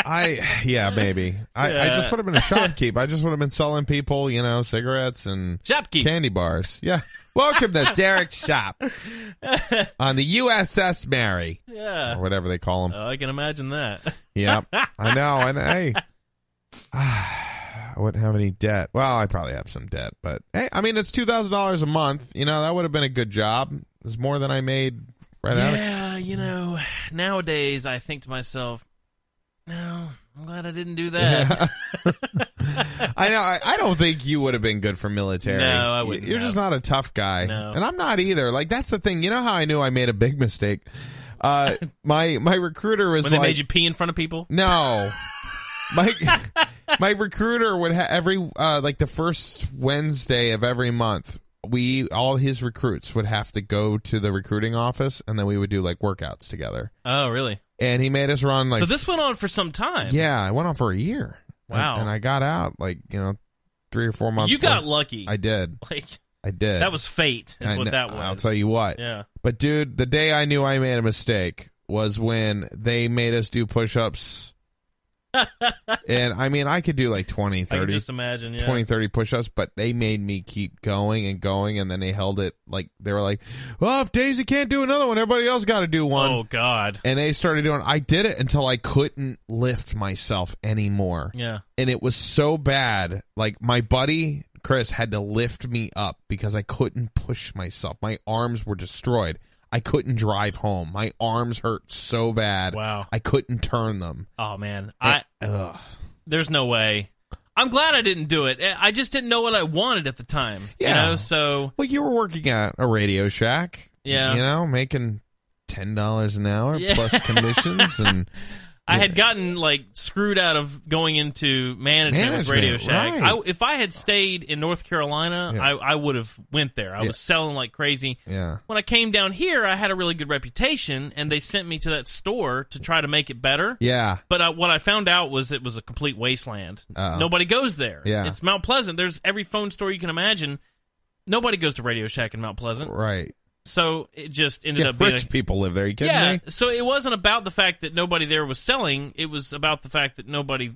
maybe. I just would have been a shopkeep. I just would have been selling people, cigarettes and shopkeep candy bars. Yeah. Welcome to Derek's shop on the USS Mary. Yeah. Or whatever they call them. Oh, I can imagine that. Yeah. I know. And hey, I wouldn't have any debt. Well, I probably have some debt, but hey, I mean, it's $2,000 a month. That would have been a good job. It's more than I made right out. Yeah, nowadays I think to myself, no, I'm glad I didn't do that. I know. I don't think you would have been good for military. No, I wouldn't. You're just not a tough guy. No. And I'm not either. Like, that's the thing. You know how I knew I made a big mistake? My recruiter was when they made you pee in front of people? No. My recruiter would have every like the first Wednesday of every month, all his recruits would have to go to the recruiting office, and then we would do like workouts together. Oh, really? And he made us run like. So this went on for some time. Yeah, it went on for a year. Wow. And I got out 3 or 4 months. You got lucky. I did. I did. That was fate. Is what that was. I'll tell you what. Yeah. But dude, the day I knew I made a mistake was when they made us do push-ups. And I mean, I could do like 20, 30. I can just imagine, yeah. 20, 30 push-ups, but they made me keep going and going, and then they held it like, they were like, well, if Daisy can't do another one, everybody else got to do one. Oh, God. And they started doing I did it until I couldn't lift myself anymore. Yeah. And it was so bad. Like, my buddy, Chris, had to lift me up because I couldn't push myself. My arms were destroyed. I couldn't drive home. My arms hurt so bad. Wow. I couldn't turn them. Oh, man. There's no way. I'm glad I didn't do it. I just didn't know what I wanted at the time. Yeah. So. Well, you were working at a Radio Shack. Yeah. Making $10 an hour plus commissions. And I had gotten screwed out of going into management with Radio Shack. Right. If I had stayed in North Carolina, I would have went there. I was selling like crazy. Yeah. When I came down here, I had a really good reputation, and they sent me to that store to try to make it better. Yeah. But what I found out was it was a complete wasteland. Nobody goes there. Yeah. It's Mount Pleasant. There's every phone store you can imagine. Nobody goes to Radio Shack in Mount Pleasant. Right. So it just ended up being rich people live there. You kidding me? So it wasn't about the fact that nobody there was selling. It was about the fact that nobody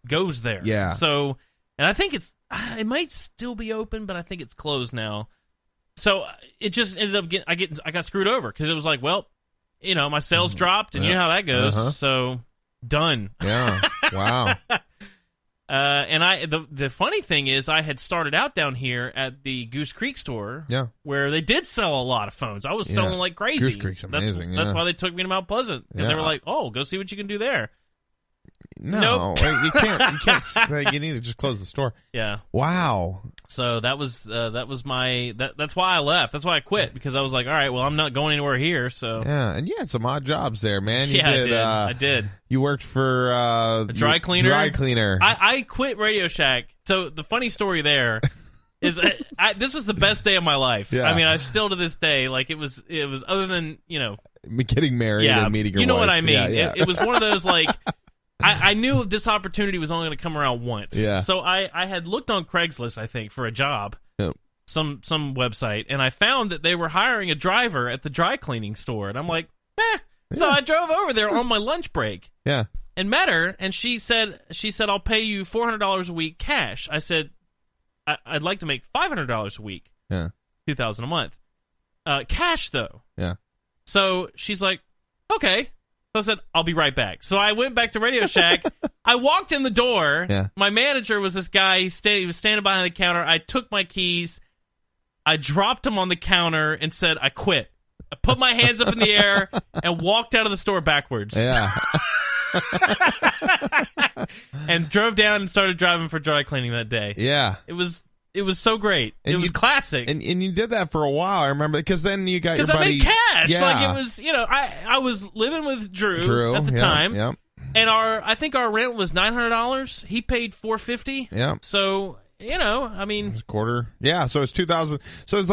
goes there. Yeah. So, and I think it might still be open, but I think it's closed now. So it just ended up I got screwed over because it was like, well, my sales dropped, and you know how that goes. So done. Yeah. Wow. And the funny thing is, I had started out down here at the Goose Creek store, where they did sell a lot of phones. I was selling like crazy. Goose Creek's amazing. That's why they took me to Mount Pleasant, because they were like, "Oh, go see what you can do there." No, nope. You can't. You need to just close the store. Yeah. Wow. So that was my that's why I left. That's why I quit, because I was like, all right, well, I'm not going anywhere here. So yeah, and you had some odd jobs there, man. I did. You worked for a dry cleaner. I quit Radio Shack. So the funny story there is this was the best day of my life. Yeah. I mean, I still to this day, it was other than me getting married and meeting your wife. You know what I mean? Yeah. It was one of those I knew this opportunity was only going to come around once. Yeah. So I had looked on Craigslist, I think, for a job, some website, and I found that they were hiring a driver at the dry cleaning store, and I'm like, So I drove over there on my lunch break. Yeah. And met her, and she said, I'll pay you $400 a week cash. I said, I'd like to make $500 a week. Yeah. $2,000 a month. Cash though. Yeah. So she's like, okay. So I said, I'll be right back. So I went back to Radio Shack. I walked in the door. Yeah. My manager was this guy. He was standing behind the counter. I took my keys. I dropped them on the counter and said, I quit. I put my hands up in the air and walked out of the store backwards. Yeah. And drove down and started driving for dry cleaning that day. Yeah. It was so great. And it was classic. And you did that for a while, I remember, because then you got your buddy. Because I made cash. Yeah. It was, I was living with Drew at the time. Yeah. And I think our rent was $900. He paid $450. Yeah. So, I mean. It was a quarter. Yeah, so it's $2,000. So it's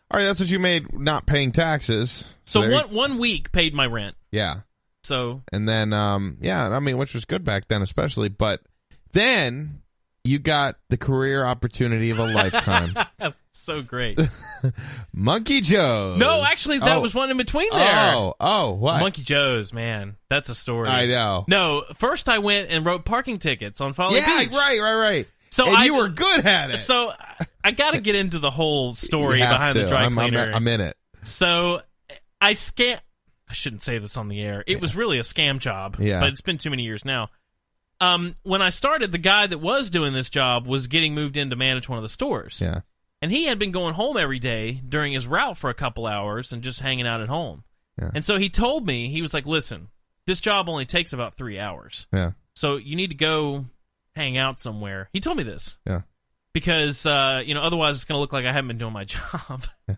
all right, that's what you made not paying taxes. So one week paid my rent. Yeah. So. And then, which was good back then especially. But then you got the career opportunity of a lifetime. So great. Monkey Joe's. No, actually, that was one in between there. Oh, what? Monkey Joe's, man. That's a story. I know. No, first I went and wrote parking tickets on Folly Beach. Right. So you were good at it. So I got to get into the whole story behind the dry cleaner. I'm in it. So I shouldn't say this on the air. It was really a scam job. Yeah. But it's been too many years now. When I started, the guy that was doing this job was getting moved in to manage one of the stores. Yeah. And he had been going home every day during his route for a couple hours and just hanging out at home. Yeah. And so he told me, he was like, listen, this job only takes about 3 hours. Yeah. So you need to go hang out somewhere. He told me this. Yeah. Because, otherwise it's going to look like I haven't been doing my job. I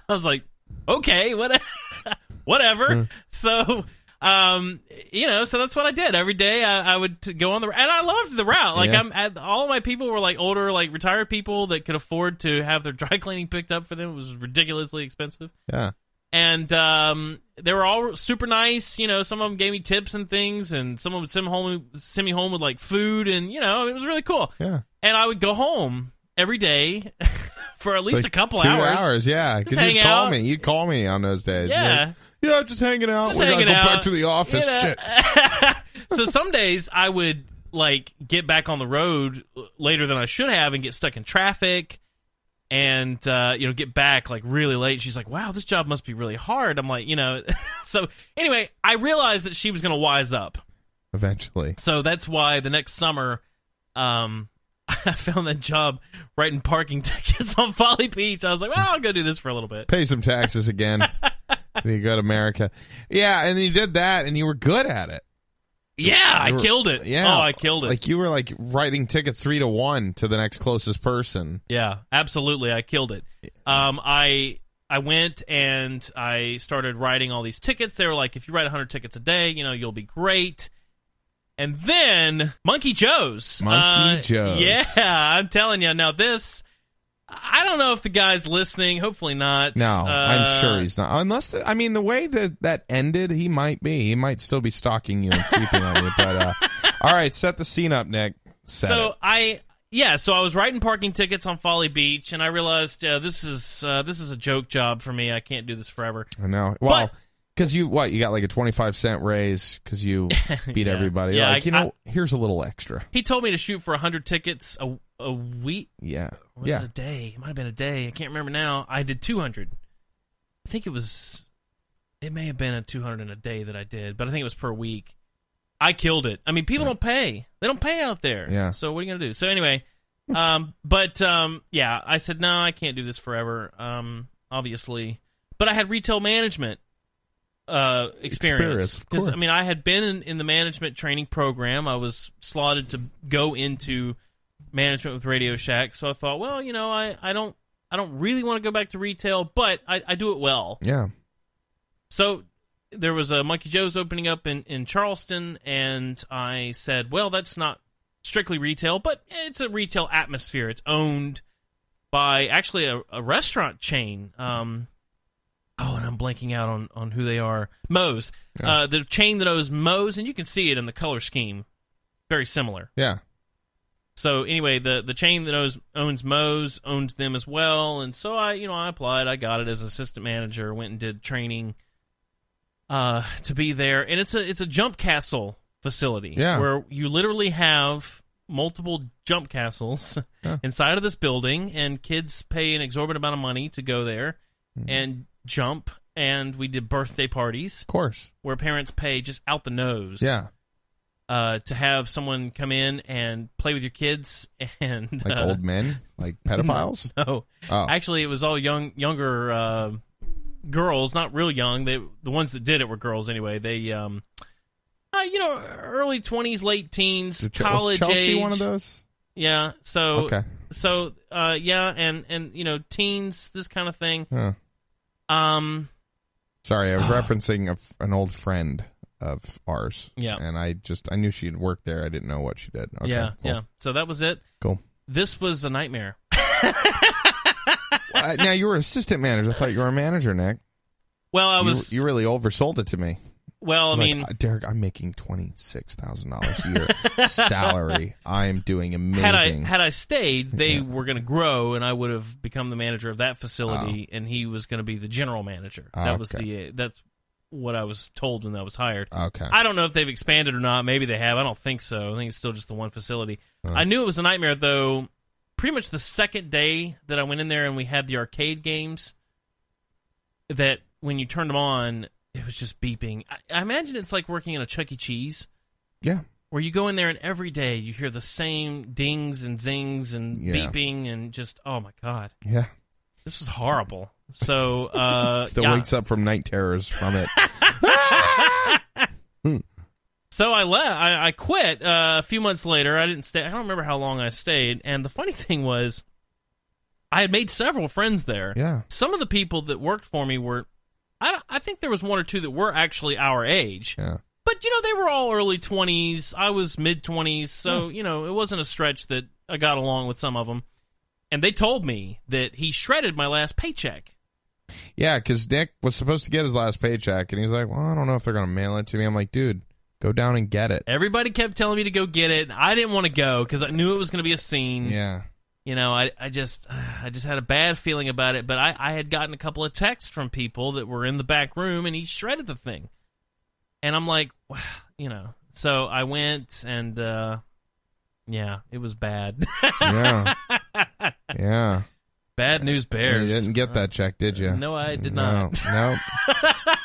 was like, okay, whatever. So, so that's what I did. Every day I would go on the route. And I loved the route. Like, all of my people were, like, older, like, retired people that could afford to have their dry cleaning picked up for them. It was ridiculously expensive. Yeah. And they were all super nice. Some of them gave me tips and things, and someone would send me home with, like, food, and, it was really cool. Yeah. And I would go home every day for at least like a couple 2 hours. 2 hours, yeah. Because you'd call me. You'd call me on those days. Yeah. Like, just hanging out. We gotta go back to the office. Shit. So some days I would, like, get back on the road later than I should have and get stuck in traffic and, get back, like, really late. She's like, wow, this job must be really hard. I'm like, So, anyway, I realized that she was going to wise up. Eventually. So that's why the next summer, I found that job writing parking tickets on Folly Beach. I was like, well, I'll go do this for a little bit. Pay some taxes again. Then you go to America. Yeah, and then you did that, and you were good at it. Yeah, I killed it. Yeah. Oh, I killed it. Like, you were, like, writing tickets 3-1 to the next closest person. Yeah, absolutely. I killed it. I went and I started writing all these tickets. They were like, if you write 100 tickets a day, you'll be great. And then Monkey Joe's. Monkey Joe's. Yeah, I'm telling you. Now this, I don't know if the guy's listening. Hopefully not. No, I'm sure he's not. Unless, the way that ended, he might be. He might still be stalking you and creeping on you. But, all right, set the scene up, Nick. So I was writing parking tickets on Folly Beach, and I realized this is a joke job for me. I can't do this forever. I know. Well, because you got like a 25-cent raise because you beat everybody. Yeah, here's a little extra. He told me to shoot for 100 tickets a week. Yeah. Or was it a day? It might have been a day. I can't remember now. I did 200. I think it may have been a 200 in a day that I did, but I think it was per week. I killed it. I mean, people don't pay. They don't pay out there. Yeah. So what are you going to do? So anyway, I said, no, I can't do this forever, obviously. But I had retail management experience. Because, I had been in the management training program. I was slotted to go into management with RadioShack. So I thought, well, I don't really want to go back to retail, but I do it well. Yeah. So there was a Monkey Joe's opening up in Charleston, and I said, well, that's not strictly retail, but it's a retail atmosphere. It's owned by actually a restaurant chain. And I'm blanking out on who they are. Moe's. Yeah. The chain that owns Moe's, and you can see it in the color scheme. Very similar. Yeah. So anyway, the chain that owns Moe's owns them as well, and so I applied. I got it as assistant manager. Went and did training to be there, and it's a jump castle facility where you literally have multiple jump castles inside of this building, and kids pay an exorbitant amount of money to go there and jump. And we did birthday parties, of course, where parents pay just out the nose. Yeah. To have someone come in and play with your kids, and like old men, like pedophiles. No, actually, it was all younger girls, not real young. The ones that did it were girls anyway. They, early 20s, late teens, college was Chelsea age. One of those? Yeah. So okay. So and teens, this kind of thing. Huh. Sorry, I was referencing an old friend of ours. Yeah. And I knew she'd worked there. I didn't know what she did. Okay, yeah, cool. yeah. So that was it. Cool. This was a nightmare. Now, you were assistant manager. I thought you were a manager, Nick. Well, I was... You really oversold it to me. Well, I mean... Derek, I'm making $26,000 a year salary. I'm doing amazing. Had I stayed, they were going to grow, and I would have become the manager of that facility, and he was going to be the general manager. That's what I was told when I was hired. Okay. I don't know if they've expanded or not. Maybe they have. I don't think so. I think it's still just the one facility. I knew it was a nightmare, though. Pretty much the second day that I went in there and we had the arcade games, that when you turned them on, it was just beeping. I imagine it's like working in a Chuck E. Cheese. Yeah. Where you go in there and every day you hear the same dings and zings and beeping and just, oh my God. Yeah. This was horrible. So, still wakes up from night terrors from it. So I quit a few months later. I didn't stay. I don't remember how long I stayed. And the funny thing was, I had made several friends there. Yeah. Some of the people that worked for me were, I think there was one or two that were actually our age. Yeah. But, they were all early 20s. I was mid-20s. So, it wasn't a stretch that I got along with some of them. And they told me that he shredded my last paycheck. Yeah, because Nick was supposed to get his last paycheck, and he's like, well, I don't know if they're going to mail it to me. I'm like, dude, go down and get it. Everybody kept telling me to go get it. I didn't want to go because I knew it was going to be a scene. Yeah. I just had a bad feeling about it, but I had gotten a couple of texts from people that were in the back room, and he shredded the thing. And I'm like, wow, so I went, and, yeah, it was bad. Yeah. Yeah. Bad news bears. You didn't get that check, did you? No, I did not. No.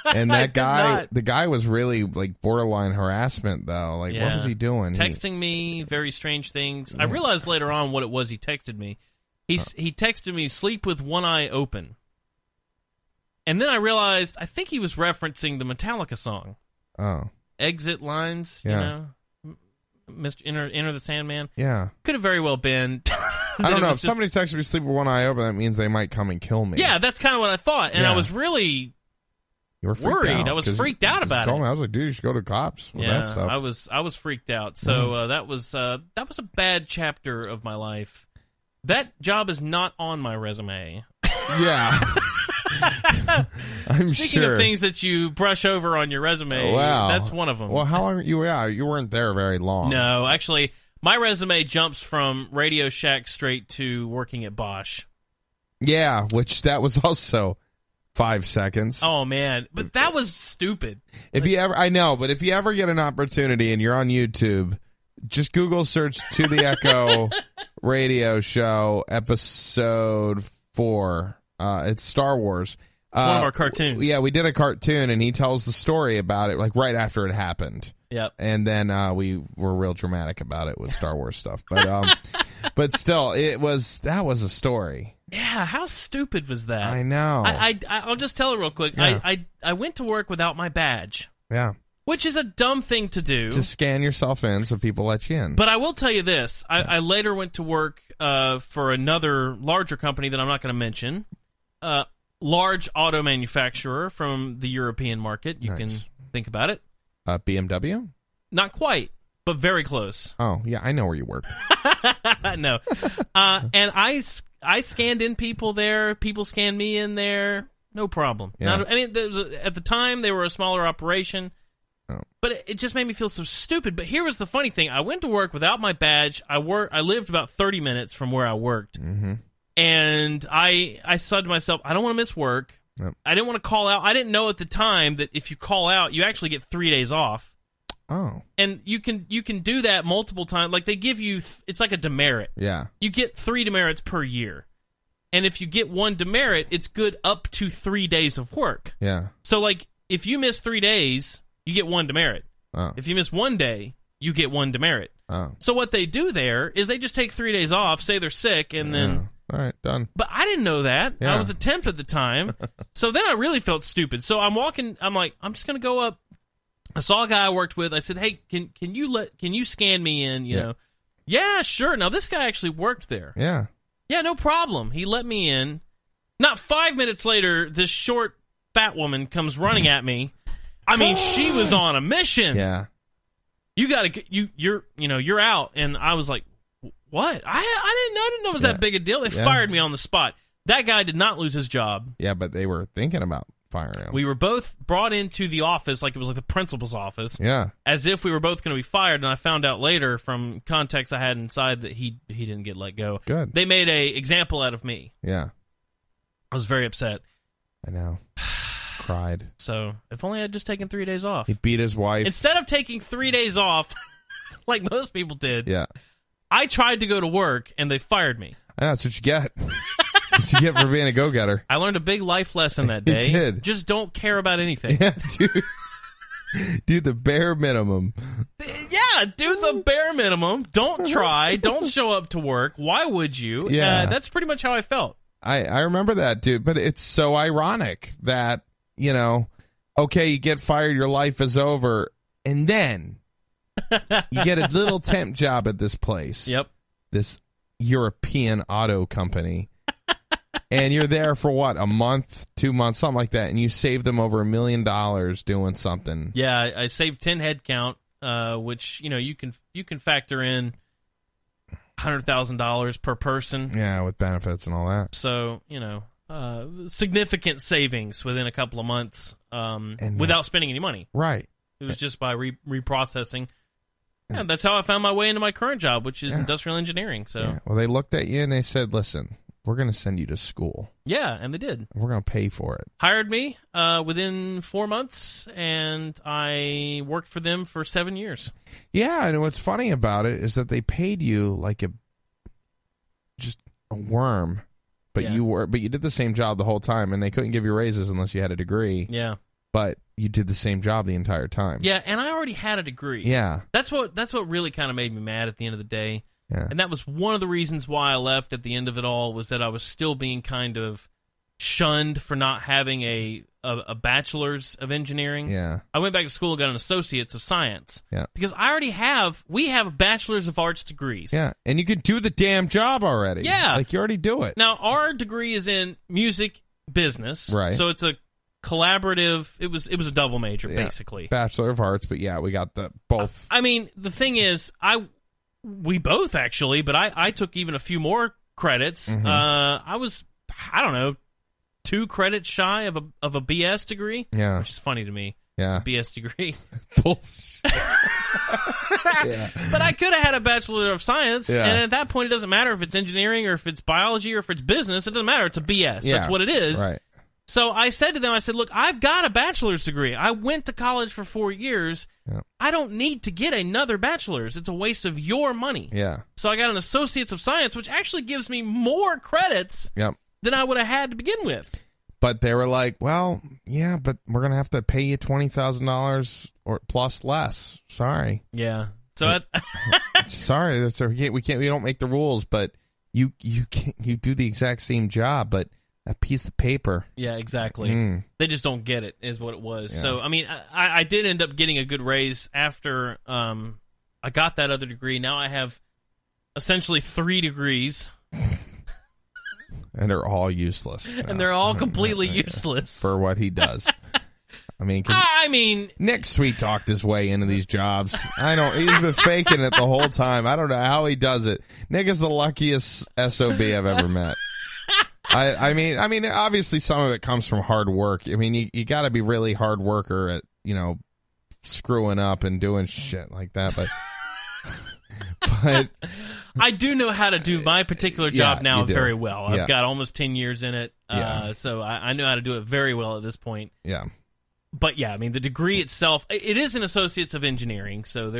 And that guy, the guy was really like borderline harassment, though. Like, what was he doing? Texting me very strange things. Yeah. I realized later on what it was he texted me. He texted me, sleep with one eye open. And then I realized, I think he was referencing the Metallica song. Oh. Exit lines, Mr. Enter the Sandman. Yeah. Could have very well been. I don't know. If somebody texts me sleep with one eye open, that means they might come and kill me. Yeah, that's kind of what I thought. And I was really worried. I was freaked out about it. I was like, dude, you should go to cops with that stuff. I was freaked out. So that was a bad chapter of my life. That job is not on my resume. Yeah. I'm Speaking of things that you brush over on your resume, that's one of them. Well, how long? You weren't there very long. No, actually, my resume jumps from RadioShack straight to working at Bosch. Yeah, which that was also 5 seconds. Oh man, but that was stupid. If you ever get an opportunity and you're on YouTube, just Google search To the Echo radio show episode 4. It's Star Wars. One of our cartoons. Yeah, we did a cartoon, and he tells the story about it, like, right after it happened. Yep. And then we were real dramatic about it with Star Wars stuff. But but still, that was a story. Yeah, how stupid was that? I know. I'll just tell it real quick. Yeah. I went to work without my badge. Yeah. Which is a dumb thing to do. To scan yourself in so people let you in. But I will tell you this. I later went to work for another larger company that I'm not going to mention. Large auto manufacturer from the European market. You can think about it. BMW? Not quite, but very close. Oh, yeah, I know where you work. No. And I scanned in people there. People scanned me in there. No problem. Yeah. At the time, they were a smaller operation. Oh. But it just made me feel so stupid. But here was the funny thing. I went to work without my badge. I lived about 30 minutes from where I worked. Mm-hmm. And I said to myself, I don't want to miss work. Yep. I didn't want to call out. I didn't know at the time that if you call out, you actually get 3 days off. Oh. And you can do that multiple times. Like, they give you, it's like a demerit. Yeah. You get 3 demerits per year. And if you get 1 demerit, it's good up to 3 days of work. Yeah. So, like, if you miss 3 days, you get 1 demerit. Oh. If you miss 1 day, you get 1 demerit. Oh. So what they do there is they just take 3 days off, say they're sick, and then... All right, done. But I didn't know that. Yeah. I was a temp at the time. So then I really felt stupid. So I'm walking, I'm like, I'm just going to go up. I saw a guy I worked with. I said, hey, can you scan me in, you know? Yeah, sure. Now, this guy actually worked there. Yeah. Yeah, no problem. He let me in. Not 5 minutes later, this short, fat woman comes running at me. I mean, she was on a mission. Yeah. You're out. And I was like, what? I didn't know it was that big a deal. They fired me on the spot. That guy did not lose his job. Yeah, but they were thinking about firing him. We were both brought into the office, like it was like the principal's office. Yeah. As if we were both going to be fired, and I found out later from context I had inside that he didn't get let go. Good. They made a example out of me. Yeah. I was very upset. I know. Cried. So, if only I had just taken 3 days off. He beat his wife. Instead of taking 3 days off, like most people did, I tried to go to work, and they fired me. That's what you get. That's what you get for being a go-getter. I learned a big life lesson that day. You did. Just don't care about anything. Yeah, dude. Do the bare minimum. Yeah, do the bare minimum. Don't try. Don't show up to work. Why would you? Yeah. That's pretty much how I felt. I remember that, dude. But it's so ironic that, okay, you get fired, your life is over, and then You get a little temp job at this place. Yep. This European auto company. And you're there for what, a month, 2 months, something like that, and you save them over $1 million doing something. Yeah, I saved 10 head count, which you can factor in $100,000 per person. Yeah, with benefits and all that. So significant savings within a couple of months, without spending any money. Right. It was just by reprocessing. Yeah, that's how I found my way into my current job, which is industrial engineering. So, well, they looked at you and they said, "Listen, we're going to send you to school." Yeah, and they did. We're going to pay for it. Hired me within 4 months, and I worked for them for 7 years. Yeah, and what's funny about it is that they paid you like just a worm, but you did the same job the whole time, and they couldn't give you raises unless you had a degree. Yeah. But you did the same job the entire time. Yeah, and I already had a degree. Yeah. That's what really kind of made me mad at the end of the day. Yeah. And that was one of the reasons why I left at the end of it all, was that I was still being kind of shunned for not having a bachelor's of engineering. Yeah. I went back to school and got an associate's of science. Yeah. Because we have bachelor's of arts degrees. Yeah, and you can do the damn job already. Yeah. Like, you already do it. Now, our degree is in music business. Right. So it's a collaborative, it was a double major, basically. Bachelor of Arts, but yeah, we got the both. I mean, the thing is, we both actually, but I took even a few more credits. Mm-hmm. I was, 2 credits shy of a BS degree. Yeah. Which is funny to me. Yeah. A BS degree. Bullshit. Yeah. But I could have had a Bachelor of Science, Yeah. and at that point, it doesn't matter if it's engineering or if it's biology or if it's business. It doesn't matter. It's a BS. Yeah. That's what it is. Right. So I said to them, look, I've got a bachelor's degree. I went to college for 4 years. Yep. I don't need to get another bachelor's. It's a waste of your money. Yeah. So I got an associate's of science, which actually gives me more credits than I would have had to begin with. But they were like, well, yeah, but we're going to have to pay you $20,000 or plus less. Sorry. Yeah. So sorry. We don't make the rules, but you do the exact same job, but a piece of paper. Yeah, exactly. They just don't get it, is what it was. Yeah. So, I mean, I did end up getting a good raise after I got that other degree. Now I have essentially 3 degrees. And they're all useless. And they're all completely useless. For what he does. I mean, Nick sweet-talked his way into these jobs. He's been faking it the whole time. I don't know how he does it. Nick is the luckiest SOB I've ever met. I mean, obviously some of it comes from hard work. I mean, you got to be really hard worker at, screwing up and doing shit like that. But I do know how to do my particular job now very well. I've got almost 10 years in it, so I know how to do it very well at this point. Yeah. But yeah, I mean, the degree itself, it is an Associates of Engineering, so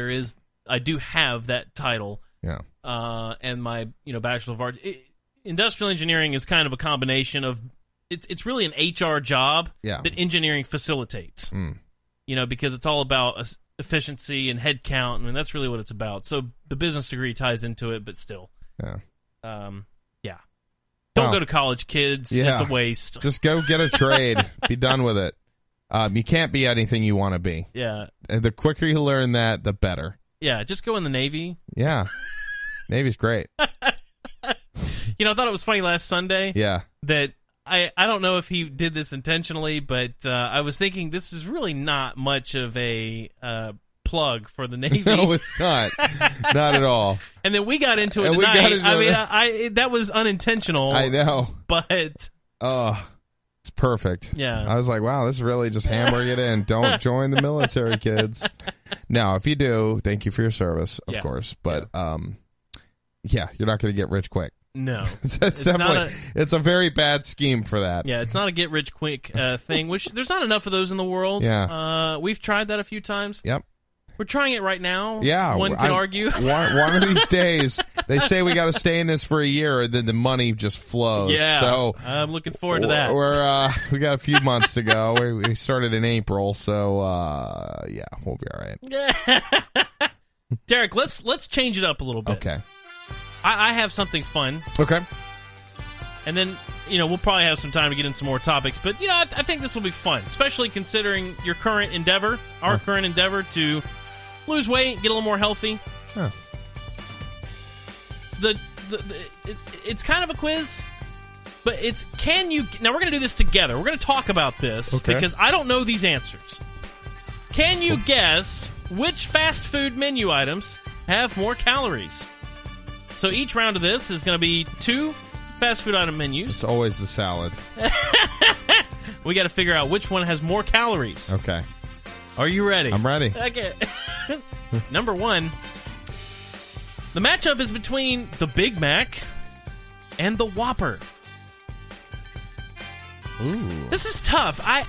I do have that title. Yeah. And my, Bachelor of Arts. Industrial engineering is kind of a combination of, it's really an HR job that engineering facilitates. Because it's all about efficiency and head count. I mean, that's really what it's about. So the business degree ties into it, but still. Yeah. Don't go to college, kids. Yeah. It's a waste. Just go get a trade. Be done with it. You can't be anything you want to be. Yeah. And the quicker you learn that, the better. Yeah, just go in the Navy. Yeah. Navy's great. I thought it was funny last Sunday. Yeah. That I don't know if he did this intentionally, but I was thinking this is really not much of a plug for the Navy. No, it's not. Not at all. And then we got into it tonight. That was unintentional. I know. But it's perfect. Yeah. I was like, wow, this is really just hammering it in. Don't join the military, kids. Now, if you do, thank you for your service, of course. But you're not going to get rich quick. No. it's definitely it's a very bad scheme for that. Yeah, it's not a get rich quick thing, which there's not enough of those in the world. Yeah. We've tried that a few times. Yep. We're trying it right now. Yeah. One could argue. One of these days, they say we got to stay in this for a year, and then the money just flows. Yeah. So I'm looking forward to that. We got a few months to go. We started in April, so we'll be all right. Derek, let's change it up a little bit. Okay. I have something fun. Okay. And then, we'll probably have some time to get into some more topics. But, I think this will be fun, especially considering your current endeavor, our current endeavor to lose weight, get a little more healthy. Huh. It's kind of a quiz, but it's now we're going to do this together. We're going to talk about this because I don't know these answers. Can you guess which fast food menu items have more calories? So each round of this is going to be 2 fast food item menus. It's always the salad. We got to figure out which one has more calories. Okay. Are you ready? I'm ready. Okay. Number 1. The matchup is between the Big Mac and the Whopper. Ooh. This is tough. I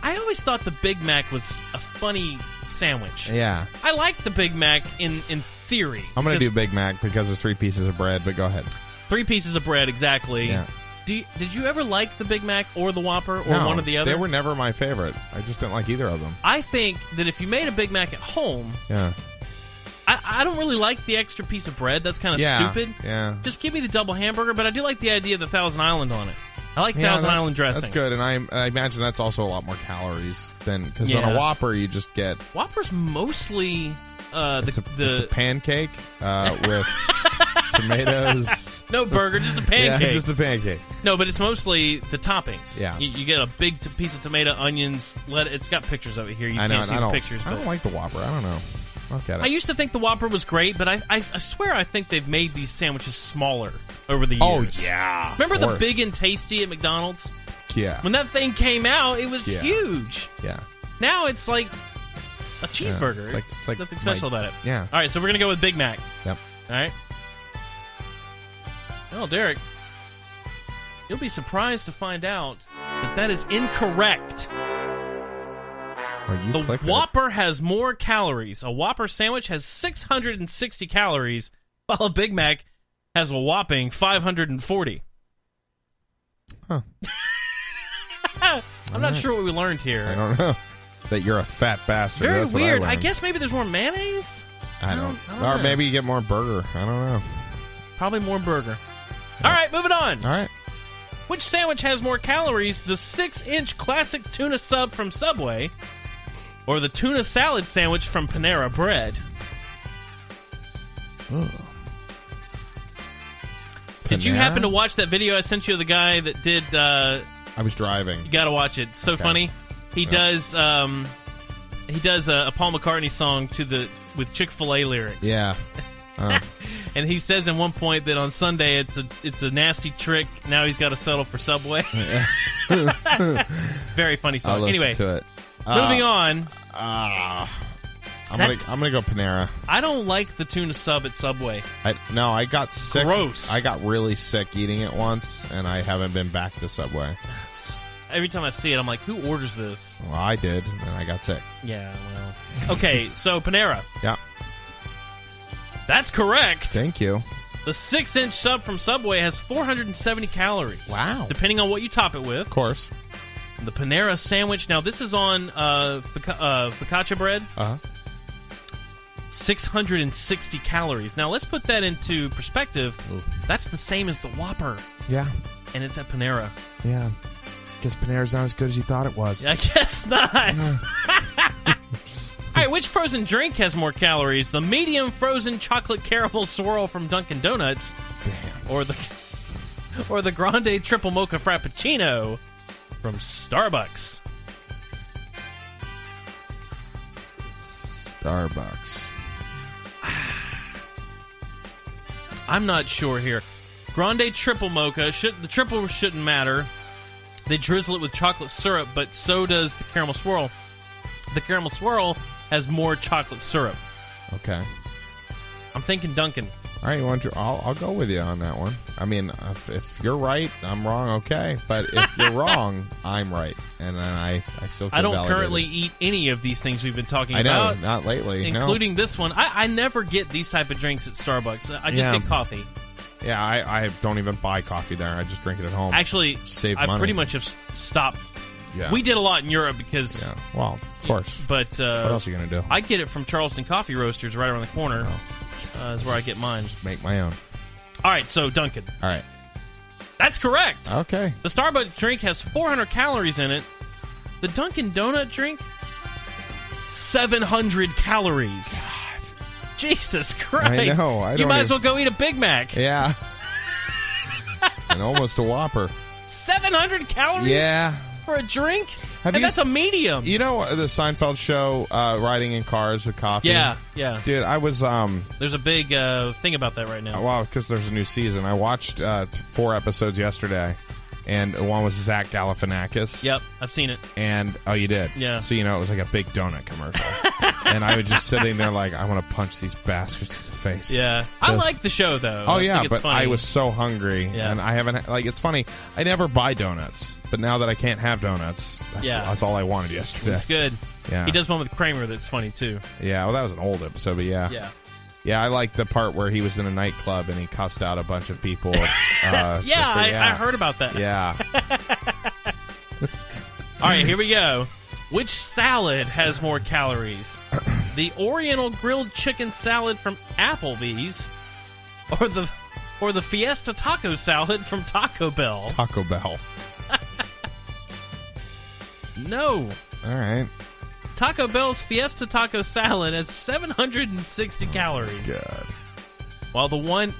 always thought the Big Mac was a funny sandwich. Yeah. I like the Big Mac in theory. I'm going to do Big Mac because there's 3 pieces of bread, but go ahead. 3 pieces of bread, exactly. Yeah. Did you ever like the Big Mac or the Whopper or one or the other? They were never my favorite. I just didn't like either of them. I think that if you made a Big Mac at home, Yeah. I don't really like the extra piece of bread. That's kind of stupid. Yeah. Just give me the double hamburger, but I do like the idea of the Thousand Island on it. I like Thousand Island dressing. That's good, and I imagine that's also a lot more calories than because on a Whopper you just get Whopper's mostly it's a pancake with tomatoes. No burger, just a pancake. Yeah, just a pancake. No, but it's mostly the toppings. Yeah, you get a big piece of tomato, onions. It's got pictures of it here. You can't see the pictures. I don't like the Whopper. I don't know. I'll get it. I used to think the Whopper was great, but I swear I think they've made these sandwiches smaller over the years. Oh, yeah. Remember the Big and Tasty at McDonald's? Yeah. When that thing came out, it was huge. Yeah. Now it's like a cheeseburger. Yeah. It's like nothing special about it. Yeah. All right, so we're going to go with Big Mac. Yep. All right. Well, Derek, you'll be surprised to find out that is incorrect. The Whopper has more calories. A Whopper sandwich has 660 calories, while a Big Mac has a whopping 540. Huh. I'm not sure what we learned here. I don't know. That you're a fat bastard. Very That's weird. What I guess maybe there's more mayonnaise? I don't know. Or maybe you get more burger. I don't know. Probably more burger. All right, moving on. All right. Which sandwich has more calories, the 6-inch classic tuna sub from Subway or the tuna salad sandwich from Panera Bread? Ugh. Did you happen to watch that video I sent you of the guy that did... I was driving. You gotta watch it. It's so funny. He does a Paul McCartney song with Chick-fil-A lyrics. Yeah. Oh. And he says in one point that on Sunday it's a nasty trick. Now he's got to settle for Subway. Very funny song. I'll listen anyway, to it. Moving on. I'm gonna go Panera. I don't like the tuna sub at Subway. I got sick. Gross. I got really sick eating it once, and I haven't been back to Subway. Every time I see it, I'm like, who orders this? Well, I did, and I got sick. Yeah, well. Okay, so Panera. Yeah. That's correct. Thank you. The 6-inch sub from Subway has 470 calories. Wow. Depending on what you top it with. Of course. The Panera sandwich. Now, this is on focaccia bread. Uh-huh. 660 calories. Now, let's put that into perspective. Ooh. That's the same as the Whopper. Yeah. And it's at Panera. Yeah. Guess Panera's not as good as you thought it was. I guess not. All right, which frozen drink has more calories? The medium frozen chocolate caramel swirl from Dunkin' Donuts, or the grande triple mocha frappuccino from Starbucks. Starbucks. I'm not sure here. Grande triple mocha. The triple shouldn't matter. They drizzle it with chocolate syrup, but so does the caramel swirl. The caramel swirl has more chocolate syrup. Okay. I'm thinking Dunkin'. All right, I'll go with you on that one. I mean, if you're right, I'm wrong, okay. But if you're wrong, I'm right. And then I still feel I don't validated. currently eat any of these things we've been talking I know, about. not lately. Including this one. I never get these type of drinks at Starbucks. I just get coffee. Yeah, I don't even buy coffee there. I just drink it at home. Actually, save I money. pretty much have stopped. Yeah. We did a lot in Europe because... Yeah, well, of course. But what else are you going to do? I get it from Charleston Coffee Roasters right around the corner. Is where I get mine. Just make my own. All right, so Dunkin'. All right. That's correct. Okay. The Starbucks drink has 400 calories in it. The Dunkin' Donut drink, 700 calories. Jesus Christ. I know. You might as well go eat a Big Mac. Yeah. And almost a Whopper. 700 calories? Yeah. For a drink? That's a medium. You know the Seinfeld show, Riding in Cars with Coffee? Yeah. Dude, I was... There's a big thing about that right now. Well, because there's a new season. I watched 4 episodes yesterday, and one was Zach Galifianakis. Yep, I've seen it. And, oh, you did? Yeah. So, it was like a big donut commercial. And I was just sitting there like, I want to punch these bastards in the face. Yeah. I like the show, though. Oh, yeah, but funny. I was so hungry. Yeah. And I haven't, it's funny, I never buy donuts. But now that I can't have donuts, that's all I wanted yesterday. It's good. Yeah. He does one with Kramer that's funny, too. Yeah, well, that was an old episode, but yeah. Yeah. Yeah, I like the part where he was in a nightclub and he cussed out a bunch of people. I heard about that. Yeah. All right, here we go. Which salad has more calories? The Oriental grilled chicken salad from Applebee's, or the Fiesta taco salad from Taco Bell? Taco Bell. No. All right. Taco Bell's Fiesta taco salad has 760 calories. God. While the one...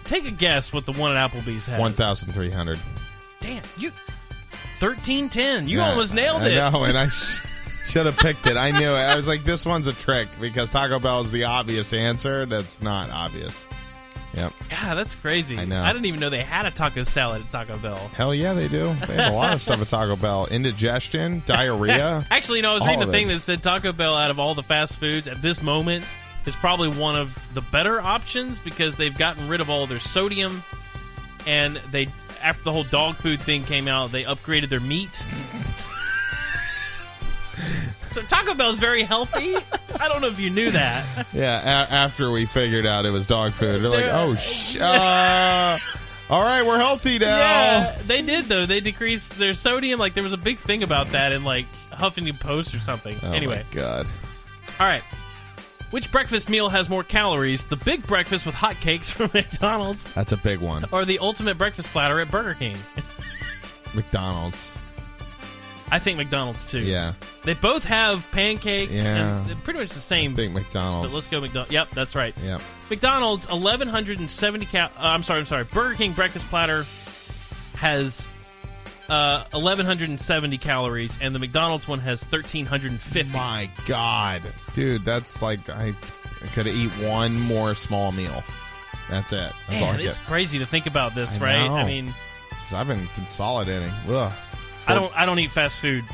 Take a guess what the one at Applebee's has. 1,300. Damn, you... 1310. You almost nailed it. I know, and I should have picked it. I knew it. I was like, this one's a trick, because Taco Bell is the obvious answer. That's not obvious. Yep. God, that's crazy. I know. I didn't even know they had a taco salad at Taco Bell. Hell yeah, they do. They have a lot of stuff at Taco Bell. Indigestion, diarrhea. Actually, I was reading a thing that said Taco Bell, out of all the fast foods at this moment, is probably one of the better options, because they've gotten rid of all their sodium, and they, after the whole dog food thing came out, they upgraded their meat. So Taco Bell's very healthy. I don't know if you knew that. Yeah, after we figured out it was dog food, they're like, oh, all right, we're healthy now. Yeah, they did, though. They decreased their sodium. Like, there was a big thing about that in, like, Huffington Post or something. Oh, anyway. my God. All right. Which breakfast meal has more calories? The big breakfast with hotcakes from McDonald's? That's a big one. Or the ultimate breakfast platter at Burger King? McDonald's. I think McDonald's, too. Yeah. They both have pancakes. Yeah. And they're pretty much the same. I think McDonald's. But let's go McDonald's. Yep, that's right. Yep. McDonald's, 1,170 I'm sorry. Burger King breakfast platter has 1,170 calories, and the McDonald's one has 1,350. My God. Dude, that's like, I could eat one more small meal. That's it. That's all I get. It's crazy to think about this, I right? know. I mean, 'cause I've been consolidating. Ugh. I don't eat fast food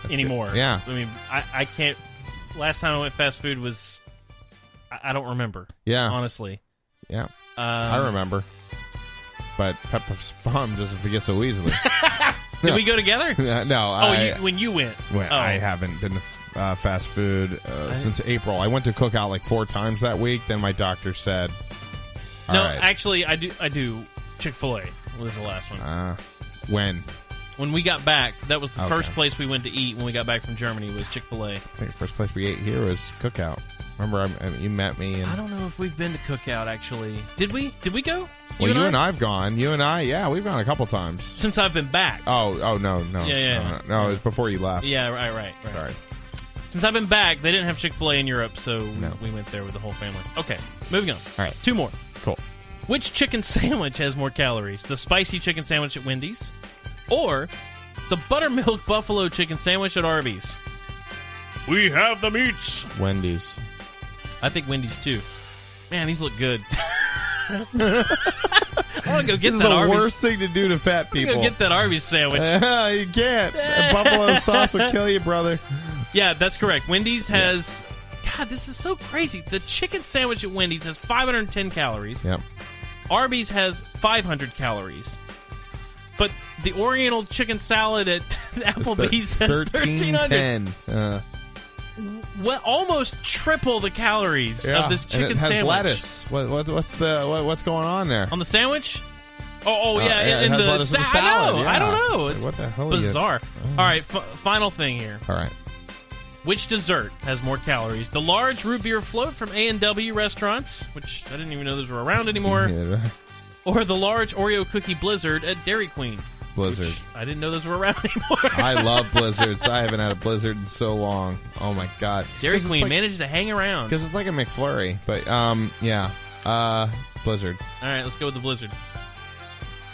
anymore. Good. Yeah. I mean, I can't. Last time I went fast food was, I don't remember. Yeah. Honestly. Yeah. I remember. But Pepper's Farm doesn't forget so easily. Did we go together? No. When you went. I haven't been to fast food since April. I went to Cookout like 4 times that week. Then my doctor said, all right. Actually, I do. Chick-fil-A was the last one. When? When we got back, that was the first place we went to eat when we got back from Germany, was Chick-fil-A. I think the first place we ate here was Cookout. Remember, you met me. And I don't know if we've been to Cookout, actually. Did we? Did we go? You and I have gone. You and I, yeah, we've gone a couple times. Since I've been back. Oh, no. Yeah. No, it was before you left. Yeah, right. Sorry. Since I've been back, they didn't have Chick-fil-A in Europe, so we went there with the whole family. Okay, moving on. All right. 2 more. Cool. Which chicken sandwich has more calories? The spicy chicken sandwich at Wendy's, or the buttermilk buffalo chicken sandwich at Arby's? We have the meats. Wendy's. I think Wendy's too. Man, these look good. I want to go get this that Arby's. This is the worst thing to do to fat people. Go get that Arby's sandwich. You can't. Buffalo sauce will kill you, brother. Yeah, that's correct. Wendy's has... God, this is so crazy. The chicken sandwich at Wendy's has 510 calories. Yep. Arby's has 500 calories. But the Oriental chicken salad at Applebee's has 1,310. Well, almost triple the calories of this chicken and it has sandwich. Lettuce. What's going on there? On the sandwich? Yeah, it in has the lettuce in the salad. I don't know. It's what the hell? Bizarre. All right, final thing here. All right. Which dessert has more calories? The large root beer float from A&W restaurants, which I didn't even know those were around anymore, or the large Oreo cookie blizzard at Dairy Queen? Blizzard. I didn't know those were around anymore. I love Blizzards. I haven't had a Blizzard in so long. Oh, my God. Dairy Queen managed to hang around. Because it's like a McFlurry. But, yeah. Blizzard. All right, let's go with the Blizzard.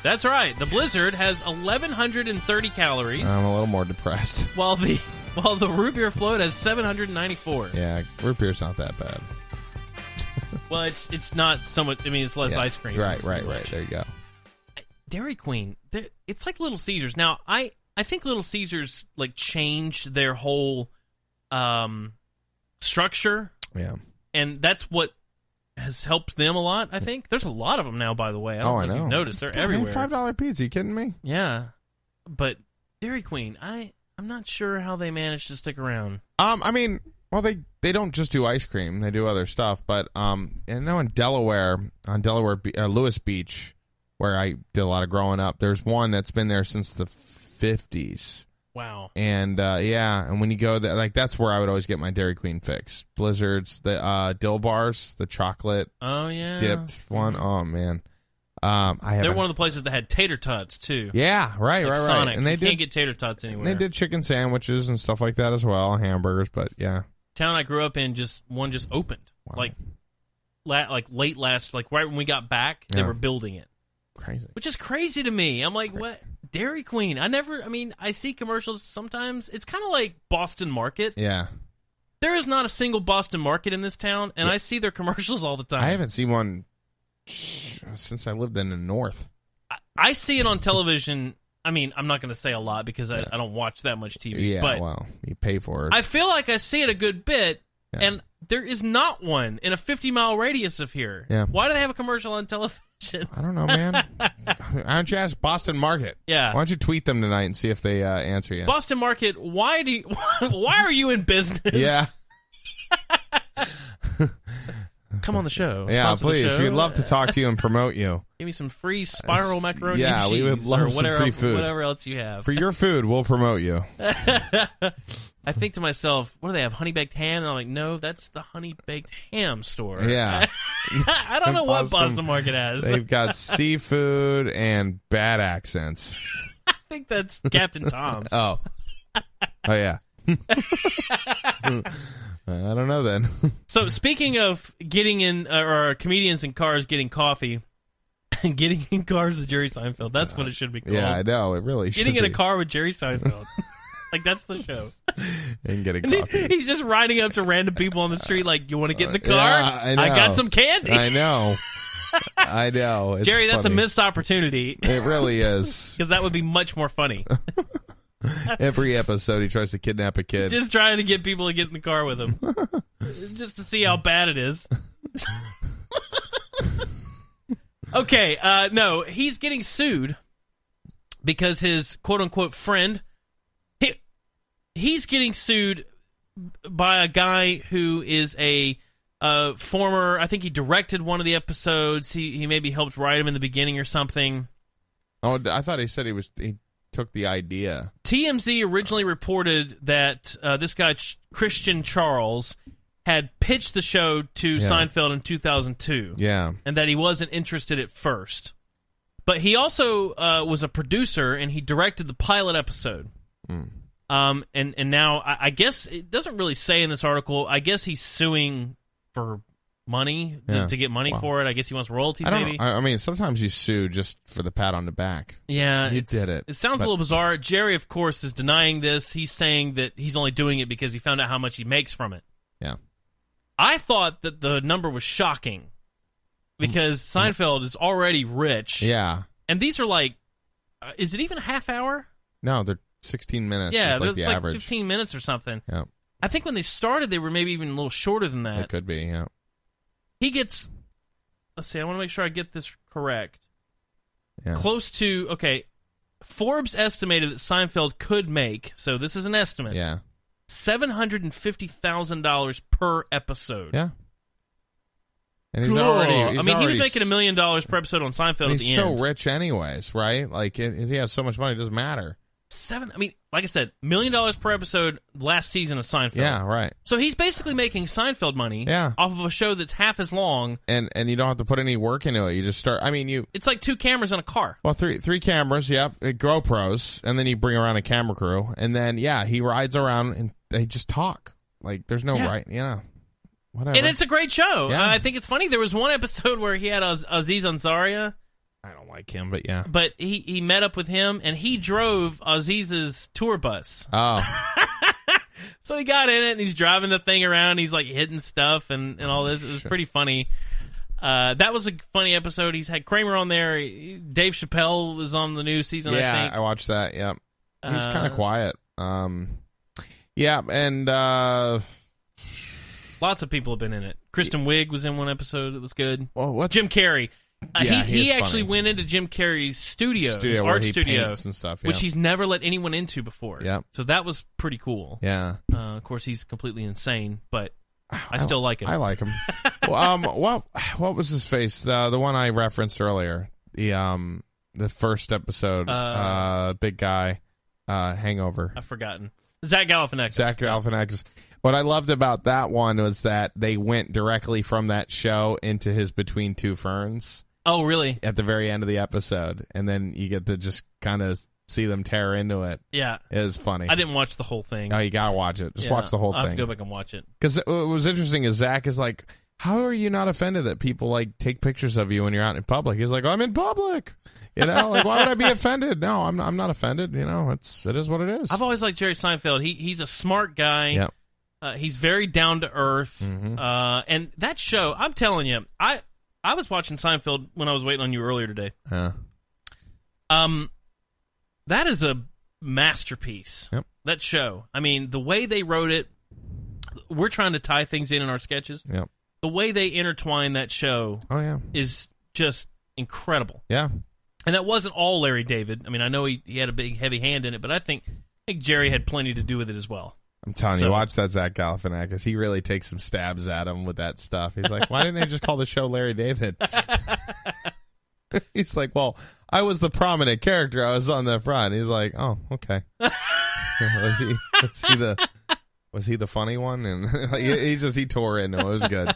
That's right. The Blizzard has 1,130 calories. I'm a little more depressed. While the root beer float has 794. Yeah, root beer's not that bad. Well, it's not so much. I mean, it's less ice cream. Right. There you go. Dairy Queen, it's like Little Caesars. Now, I think Little Caesars like changed their whole structure. Yeah, and that's what has helped them a lot. I think there's a lot of them now. By the way, I don't know if you've noticed. They're everywhere. $5 pizza. You kidding me? Yeah, but Dairy Queen, I'm not sure how they managed to stick around. I mean, well, they don't just do ice cream; they do other stuff. But in Delaware, on Lewis Beach, where I did a lot of growing up, there's one that's been there since the 50s. Wow. And and when you go there, like that's where I would always get my Dairy Queen fix. Blizzards, the dill bars, the chocolate dipped one. Oh man. They're one of the places that had tater tots too. Yeah, right. Sonic. And they can't get tater tots anywhere. And they did chicken sandwiches and stuff like that as well, hamburgers, but yeah. Town I grew up in just opened. Wow. Like late last, like right when we got back, they were building it. Crazy. Which is crazy to me. I'm like, what? Dairy Queen. I see commercials sometimes. It's kind of like Boston Market. Yeah. There is not a single Boston Market in this town, and I see their commercials all the time. I haven't seen one since I lived in the north. I see it on television. I mean, I'm not going to say a lot because I don't watch that much TV. Yeah, but well, you pay for it. I feel like I see it a good bit, and there is not one in a 50-mile radius of here. Yeah. Why do they have a commercial on television? I don't know, man. Why don't you ask Boston Market? Yeah. Why don't you tweet them tonight and see if they answer you? Boston Market, why are you in business? Yeah. Come on the show. Yeah, please. We'd love to talk to you and promote you. Give me some free spiral macaroni and cheese. We would love some free food. Whatever else you have. For your food, we'll promote you. I think to myself, what do they have, honey-baked ham? And I'm like, no, that's the honey-baked ham store. Yeah. I don't know what Boston Market has. They've got seafood and bad accents. I think that's Captain Tom's. Oh, yeah. I don't know then. So speaking of getting in, or comedians in cars getting coffee, and getting in cars with Jerry Seinfeld, that's what it should be called. Yeah, I know. It really should be. Getting in a car with Jerry Seinfeld. Like, that's the show. And getting coffee. He's just riding up to random people on the street like, you want to get in the car? Yeah, I know. I got some candy. I know. I know. It's Jerry, that's funny. a missed opportunity. It really is. Because that would be much more funny. Every episode he tries to kidnap a kid. Just trying to get people to get in the car with him. Just to see how bad it is. Okay, no, he's getting sued because his quote-unquote friend, he's getting sued by a guy who is a former, I think he directed one of the episodes. He maybe helped write him in the beginning or something. Oh, I thought he said he took the idea. TMZ originally reported that this guy, Christian Charles, had pitched the show to Seinfeld in 2002. Yeah. And that he wasn't interested at first. But he also was a producer, and he directed the pilot episode. And now, I guess, it doesn't really say in this article, I guess he's suing for money, to get money for it. I guess he wants royalties, maybe. I mean, sometimes you sue just for the pat on the back. Yeah. You did it. It sounds a little bizarre. Jerry, of course, is denying this. He's saying that he's only doing it because he found out how much he makes from it. Yeah. I thought that the number was shocking because Seinfeld is already rich. Yeah. And these are like, is it even a half hour? No, they're 16 minutes. Yeah, it's like the like average. 15 minutes or something. Yeah. I think when they started, they were maybe even a little shorter than that. It could be, yeah. He gets, let's see, I want to make sure I get this correct. Yeah. Close to, okay, Forbes estimated that Seinfeld could make, so this is an estimate. Yeah. $750,000 per episode. Yeah. And he's he already was making $1 million per episode on Seinfeld at the end. He's so rich anyways, right? Like, he has so much money, it doesn't matter. I mean, like I said, $1 million per episode last season of Seinfeld. Yeah, right. So he's basically making Seinfeld money off of a show that's half as long. And you don't have to put any work into it. You just start. I mean, it's like 2 cameras on a car. Well, three cameras, yep, GoPros, and then you bring around a camera crew, and then he rides around and they just talk. Like there's no whatever. And it's a great show. Yeah. I think it's funny. There was one episode where he had Aziz Ansariah. I don't like him, but yeah. But he met up with him, and he drove Aziz's tour bus. Oh. So he got in it, and he's driving the thing around. He's, like, hitting stuff and all this. It was pretty funny. That was a funny episode. He's had Kramer on there. Dave Chappelle was on the new season, I think. Yeah, I watched that, yeah. He's kind of quiet. Yeah, and... lots of people have been in it. Kristen Wiig was in one episode that was good. Well, Jim Carrey. He actually funny. went into Jim Carrey's studio, his where art he studio, paints and stuff, which he's never let anyone into before. Yeah. So that was pretty cool. Yeah. Of course, he's completely insane, but I still like him. I like him. Well, what was his face? The one I referenced earlier. The first episode. Big guy. Hangover. I've forgotten. Zach Galifianakis. Zach Galifianakis. What I loved about that one was that they went directly from that show into his Between Two Ferns. Oh, really? At the very end of the episode. And then you get to just kind of see them tear into it. Yeah. It was funny. I didn't watch the whole thing. Oh, you got to watch it. Just watch the whole I'll thing. have to go back and watch it. Because what was interesting is Zach is like, how are you not offended that people like take pictures of you when you're out in public? He's like, I'm in public. You know, like, why would I be offended? No, I'm not offended. You know, it is what it is. I've always liked Jerry Seinfeld. He's a smart guy. Yep. He's very down to earth. Mm-hmm. And that show, I'm telling you, I was watching Seinfeld when I was waiting on you earlier today. That is a masterpiece. Yep. That show. I mean, the way they wrote it, we're trying to tie things in our sketches. Yep. The way they intertwine that show is just incredible. Yeah. And that wasn't all Larry David. I mean, I know he had a big, heavy hand in it, but I think Jerry had plenty to do with it as well. I'm telling you, watch that Zach Galifianakis. He really takes some stabs at him with that stuff. He's like, why didn't they just call the show Larry David? He's like, well, I was the prominent character. I was on the front. He's like, oh, okay. Was he the funny one? And he tore into it. It was good.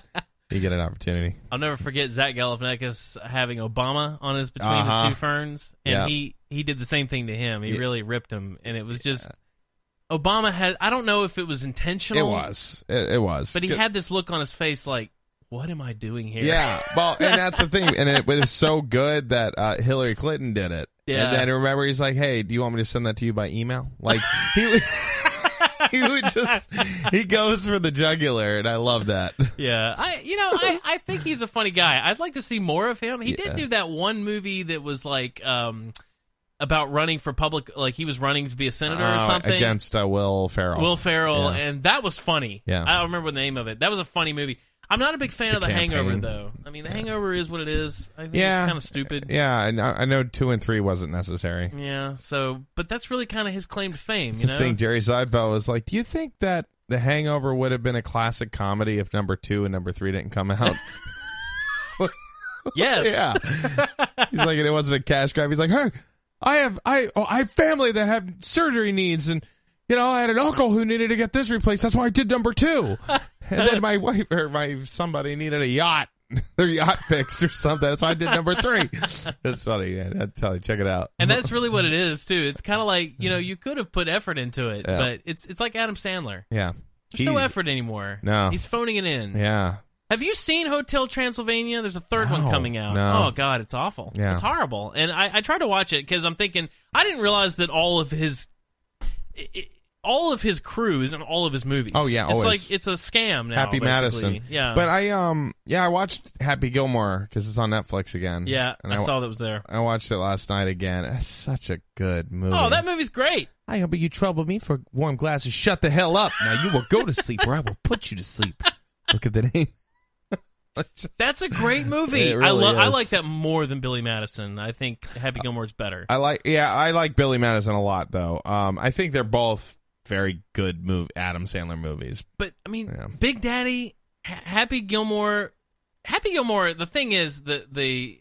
You get an opportunity. I'll never forget Zach Galifianakis having Obama on his Between the Two Ferns, and he did the same thing to him. He really ripped him, and it was just Obama had. I don't know if it was intentional. It was. It was. But he had this look on his face, like, what am I doing here? Yeah. Well, and that's the thing, and it was so good that Hillary Clinton did it. Yeah. And then remember, he's like, "Hey, do you want me to send that to you by email?" Like he goes for the jugular, and I love that. Yeah, I think he's a funny guy. I'd like to see more of him. He did do that one movie that was like about running for public, like he was running to be a senator or something against Will Ferrell. And that was funny. Yeah, I don't remember the name of it. That was a funny movie. I'm not a big fan of The Hangover, though. I mean, The Hangover is what it is. I think it's kind of stupid. Yeah, I know 2 and 3 wasn't necessary. Yeah, but that's really kind of his claim to fame, I think Jerry Seinfeld was like, do you think that The Hangover would have been a classic comedy if number 2 and number 3 didn't come out? Yes. Yeah. He's like, and it wasn't a cash grab. He's like, hey, I have family that have surgery needs, and I had an uncle who needed to get this replaced. That's why I did number 2. And then my wife or somebody needed a yacht, their yacht fixed or something. That's why I did number 3. That's funny. Man. I'd tell you, check it out. And that's really what it is too. It's kind of like you could have put effort into it, but it's like Adam Sandler. Yeah, there's no effort anymore. No, he's phoning it in. Yeah. Have you seen Hotel Transylvania? There's a third one coming out. No. Oh God, it's awful. Yeah. It's horrible. And I tried to watch it because I'm thinking I didn't realize that all of his crew is in all of his movies. Oh yeah, it's always. like it's a scam now. Happy basically. Madison. Yeah, but I watched Happy Gilmore because it's on Netflix again. Yeah, and I saw that was there. I watched it last night again. It's such a good movie. Oh, that movie's great. I hope you troubled me for warm glasses. Shut the hell up. Now you will go to sleep, or I will put you to sleep. Look at the name. That's a great movie. It really is. I like that more than Billy Madison. I think Happy Gilmore's better. I like Billy Madison a lot though. I think they're both very good Adam Sandler movies. But I mean, Big Daddy, Happy Gilmore. The thing is the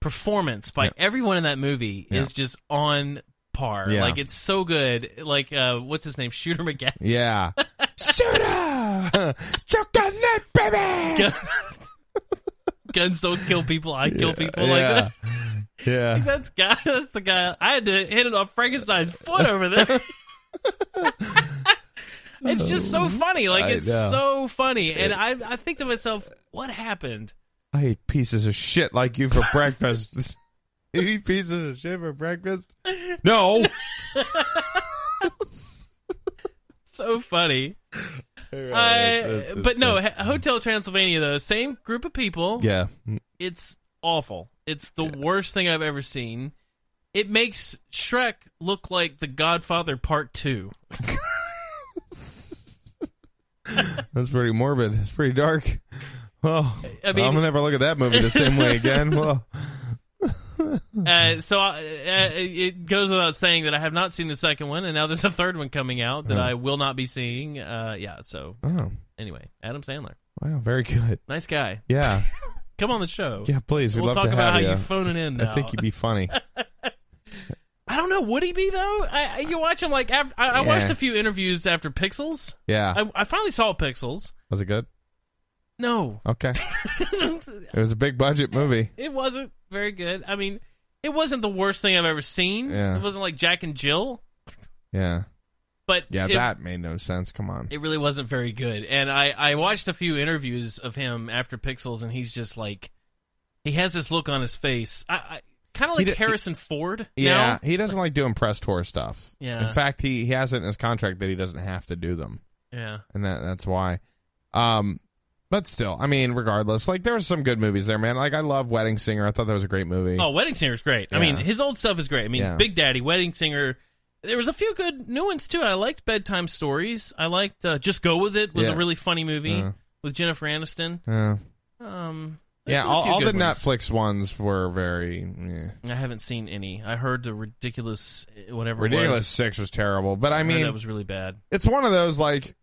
performance by everyone in that movie is just on par. Yeah. Like, it's so good. Like, what's his name? Shooter McGavin. Yeah. Shooter! Choke on that, baby! Guns don't kill people, I kill people. Like that. Yeah. That's the guy. I had to hit it off Frankenstein's foot over there. It's just so funny. Like, it's so funny. And I think to myself, what happened? I eat pieces of shit like you for breakfast. You eat pieces of shit for breakfast? No. So funny. But no, Hotel Transylvania, though, same group of people. Yeah. It's awful. It's the worst thing I've ever seen. It makes Shrek look like The Godfather Part 2. That's pretty morbid. It's pretty dark. Well, I mean, I'm gonna never look at that movie the same way again. Well, it goes without saying that I have not seen the second one, and now there's a third one coming out that I will not be seeing. Anyway, Adam Sandler. Wow, very good. Nice guy. Yeah. Come on the show. Yeah, please. We'd we'll love to have you. We'll talk about how you're phoning in now. I think you'd be funny. I don't know. Would he be, though? You watch him, like, I watched a few interviews after Pixels. Yeah. I finally saw Pixels. Was it good? No. Okay. It was a big budget movie. It wasn't very good. I mean, it wasn't the worst thing I've ever seen. Yeah. It wasn't like Jack and Jill. Yeah. But that made no sense. Come on. It really wasn't very good. And I watched a few interviews of him after Pixels, and he's just like, he has this look on his face. Kind of like Harrison Ford. Yeah, he doesn't like doing press tour stuff. Yeah. In fact, he has it in his contract that he doesn't have to do them. Yeah. And that's why. But still, I mean, regardless, like, there's some good movies there, man. Like, I love Wedding Singer. I thought that was a great movie. Oh, Wedding Singer's great. Yeah. I mean, his old stuff is great. I mean, Big Daddy, Wedding Singer. There was a few good new ones, too. I liked Bedtime Stories. I liked Just Go With It was a really funny movie with Jennifer Aniston. Yeah, all the ones. Netflix ones were very... I haven't seen any. I heard the Ridiculous whatever Ridiculous it was. 6 was terrible, but I mean... that was really bad. It's one of those, like,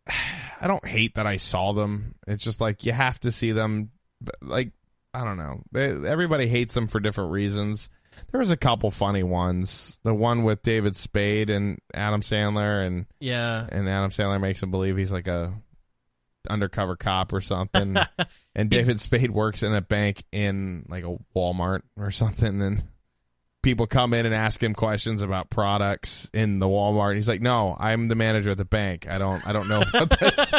I don't hate that I saw them. It's just like, you have to see them. Like, I don't know. Everybody hates them for different reasons. There was a couple funny ones. The one with David Spade and Adam Sandler, and Adam Sandler makes him believe he's like a undercover cop or something. And David Spade works in a bank in like a Walmart or something, and people come in and ask him questions about products in the Walmart. He's like, "No, I'm the manager at the bank. I don't know about this."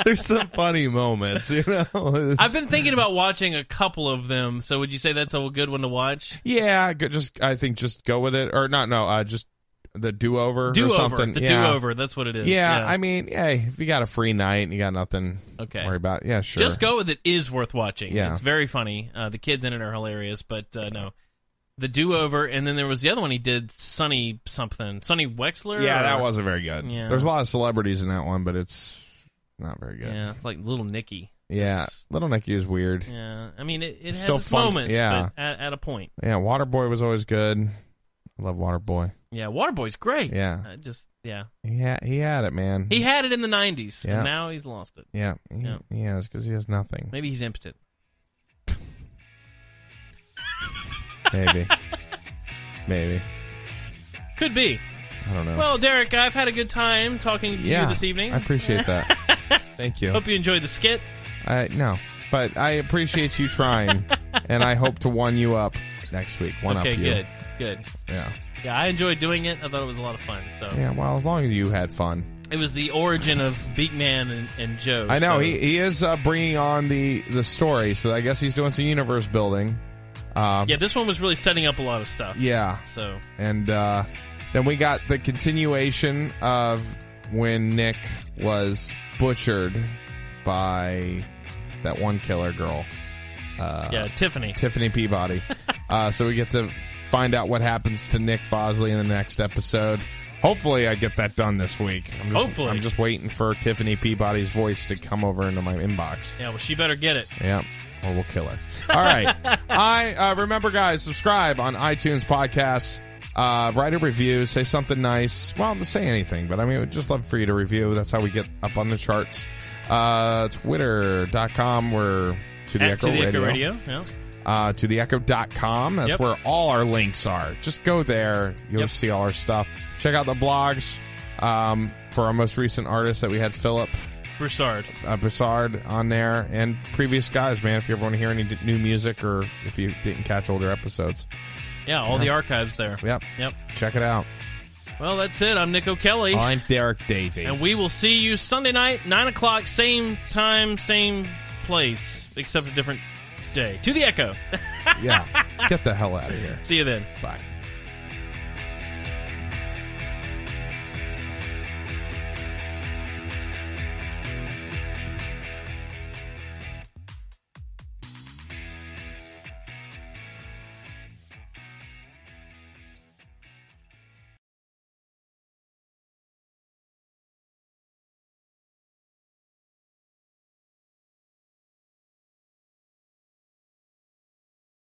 There's some funny moments, you know. I've been thinking about watching a couple of them. So would you say that's a good one to watch? Yeah, I think just go with it, or just the do-over or something. The do-over, that's what it is. Yeah, I mean, hey, if you got a free night and you got nothing to worry about, yeah, sure. Just Go With It is worth watching. Yeah. It's very funny. The kids in it are hilarious, but no. The do-over, and then there was the other one he did, Sonny Wexler? Yeah, that wasn't very good. Yeah. There's a lot of celebrities in that one, but it's not very good. Yeah, it's like Little Nicky. Yeah, Little Nicky is weird. Yeah, I mean, it has still its fun, moments, yeah. but at a point. Yeah, Waterboy was always good. I love Waterboy. Yeah, Waterboy's great. Yeah. He had it, man. He had it in the 90s, and now he's lost it. Yeah, he has, because he has nothing. Maybe he's impotent. Maybe. Could be. I don't know. Well, Derek, I've had a good time talking to you this evening. I appreciate that. Thank you. Hope you enjoyed the skit. No, but I appreciate you trying, and I hope to one you up next week. One up you. Okay, good. Yeah. Yeah, I enjoyed doing it. I thought it was a lot of fun. So. Yeah, well, as long as you had fun. It was the origin of Beakman and Joe. I know. So. He is bringing on the story, so I guess he's doing some universe building. This one was really setting up a lot of stuff. Yeah. So. And then we got the continuation of when Nick was butchered by that one killer girl. Tiffany. Tiffany Peabody. So we get to find out what happens to Nick Bosley in the next episode. Hopefully I get that done this week. I'm just waiting for Tiffany Peabody's voice to come over into my inbox. Yeah, well, she better get it. Yeah, or we'll kill her. All right. Remember, guys, subscribe on iTunes podcasts. Write a review. Say something nice. Well, say anything, but I mean, we'd just love for you to review. That's how we get up on the charts. Twitter.com, we're To The Echo Radio. Yeah. to theecho.com. That's where all our links are. Just go there. You'll see all our stuff. Check out the blogs for our most recent artist that we had, Philip Broussard on there, and previous guys, man, if you ever want to hear any new music or if you didn't catch older episodes. Yeah, all the archives there. Yep. Check it out. Well, that's it. I'm Nick O'Kelly. I'm Derek Davey. And we will see you Sunday night, 9 o'clock, same time, same place, except a different day. To the Echo. Yeah. Get the hell out of here. See you then. Bye.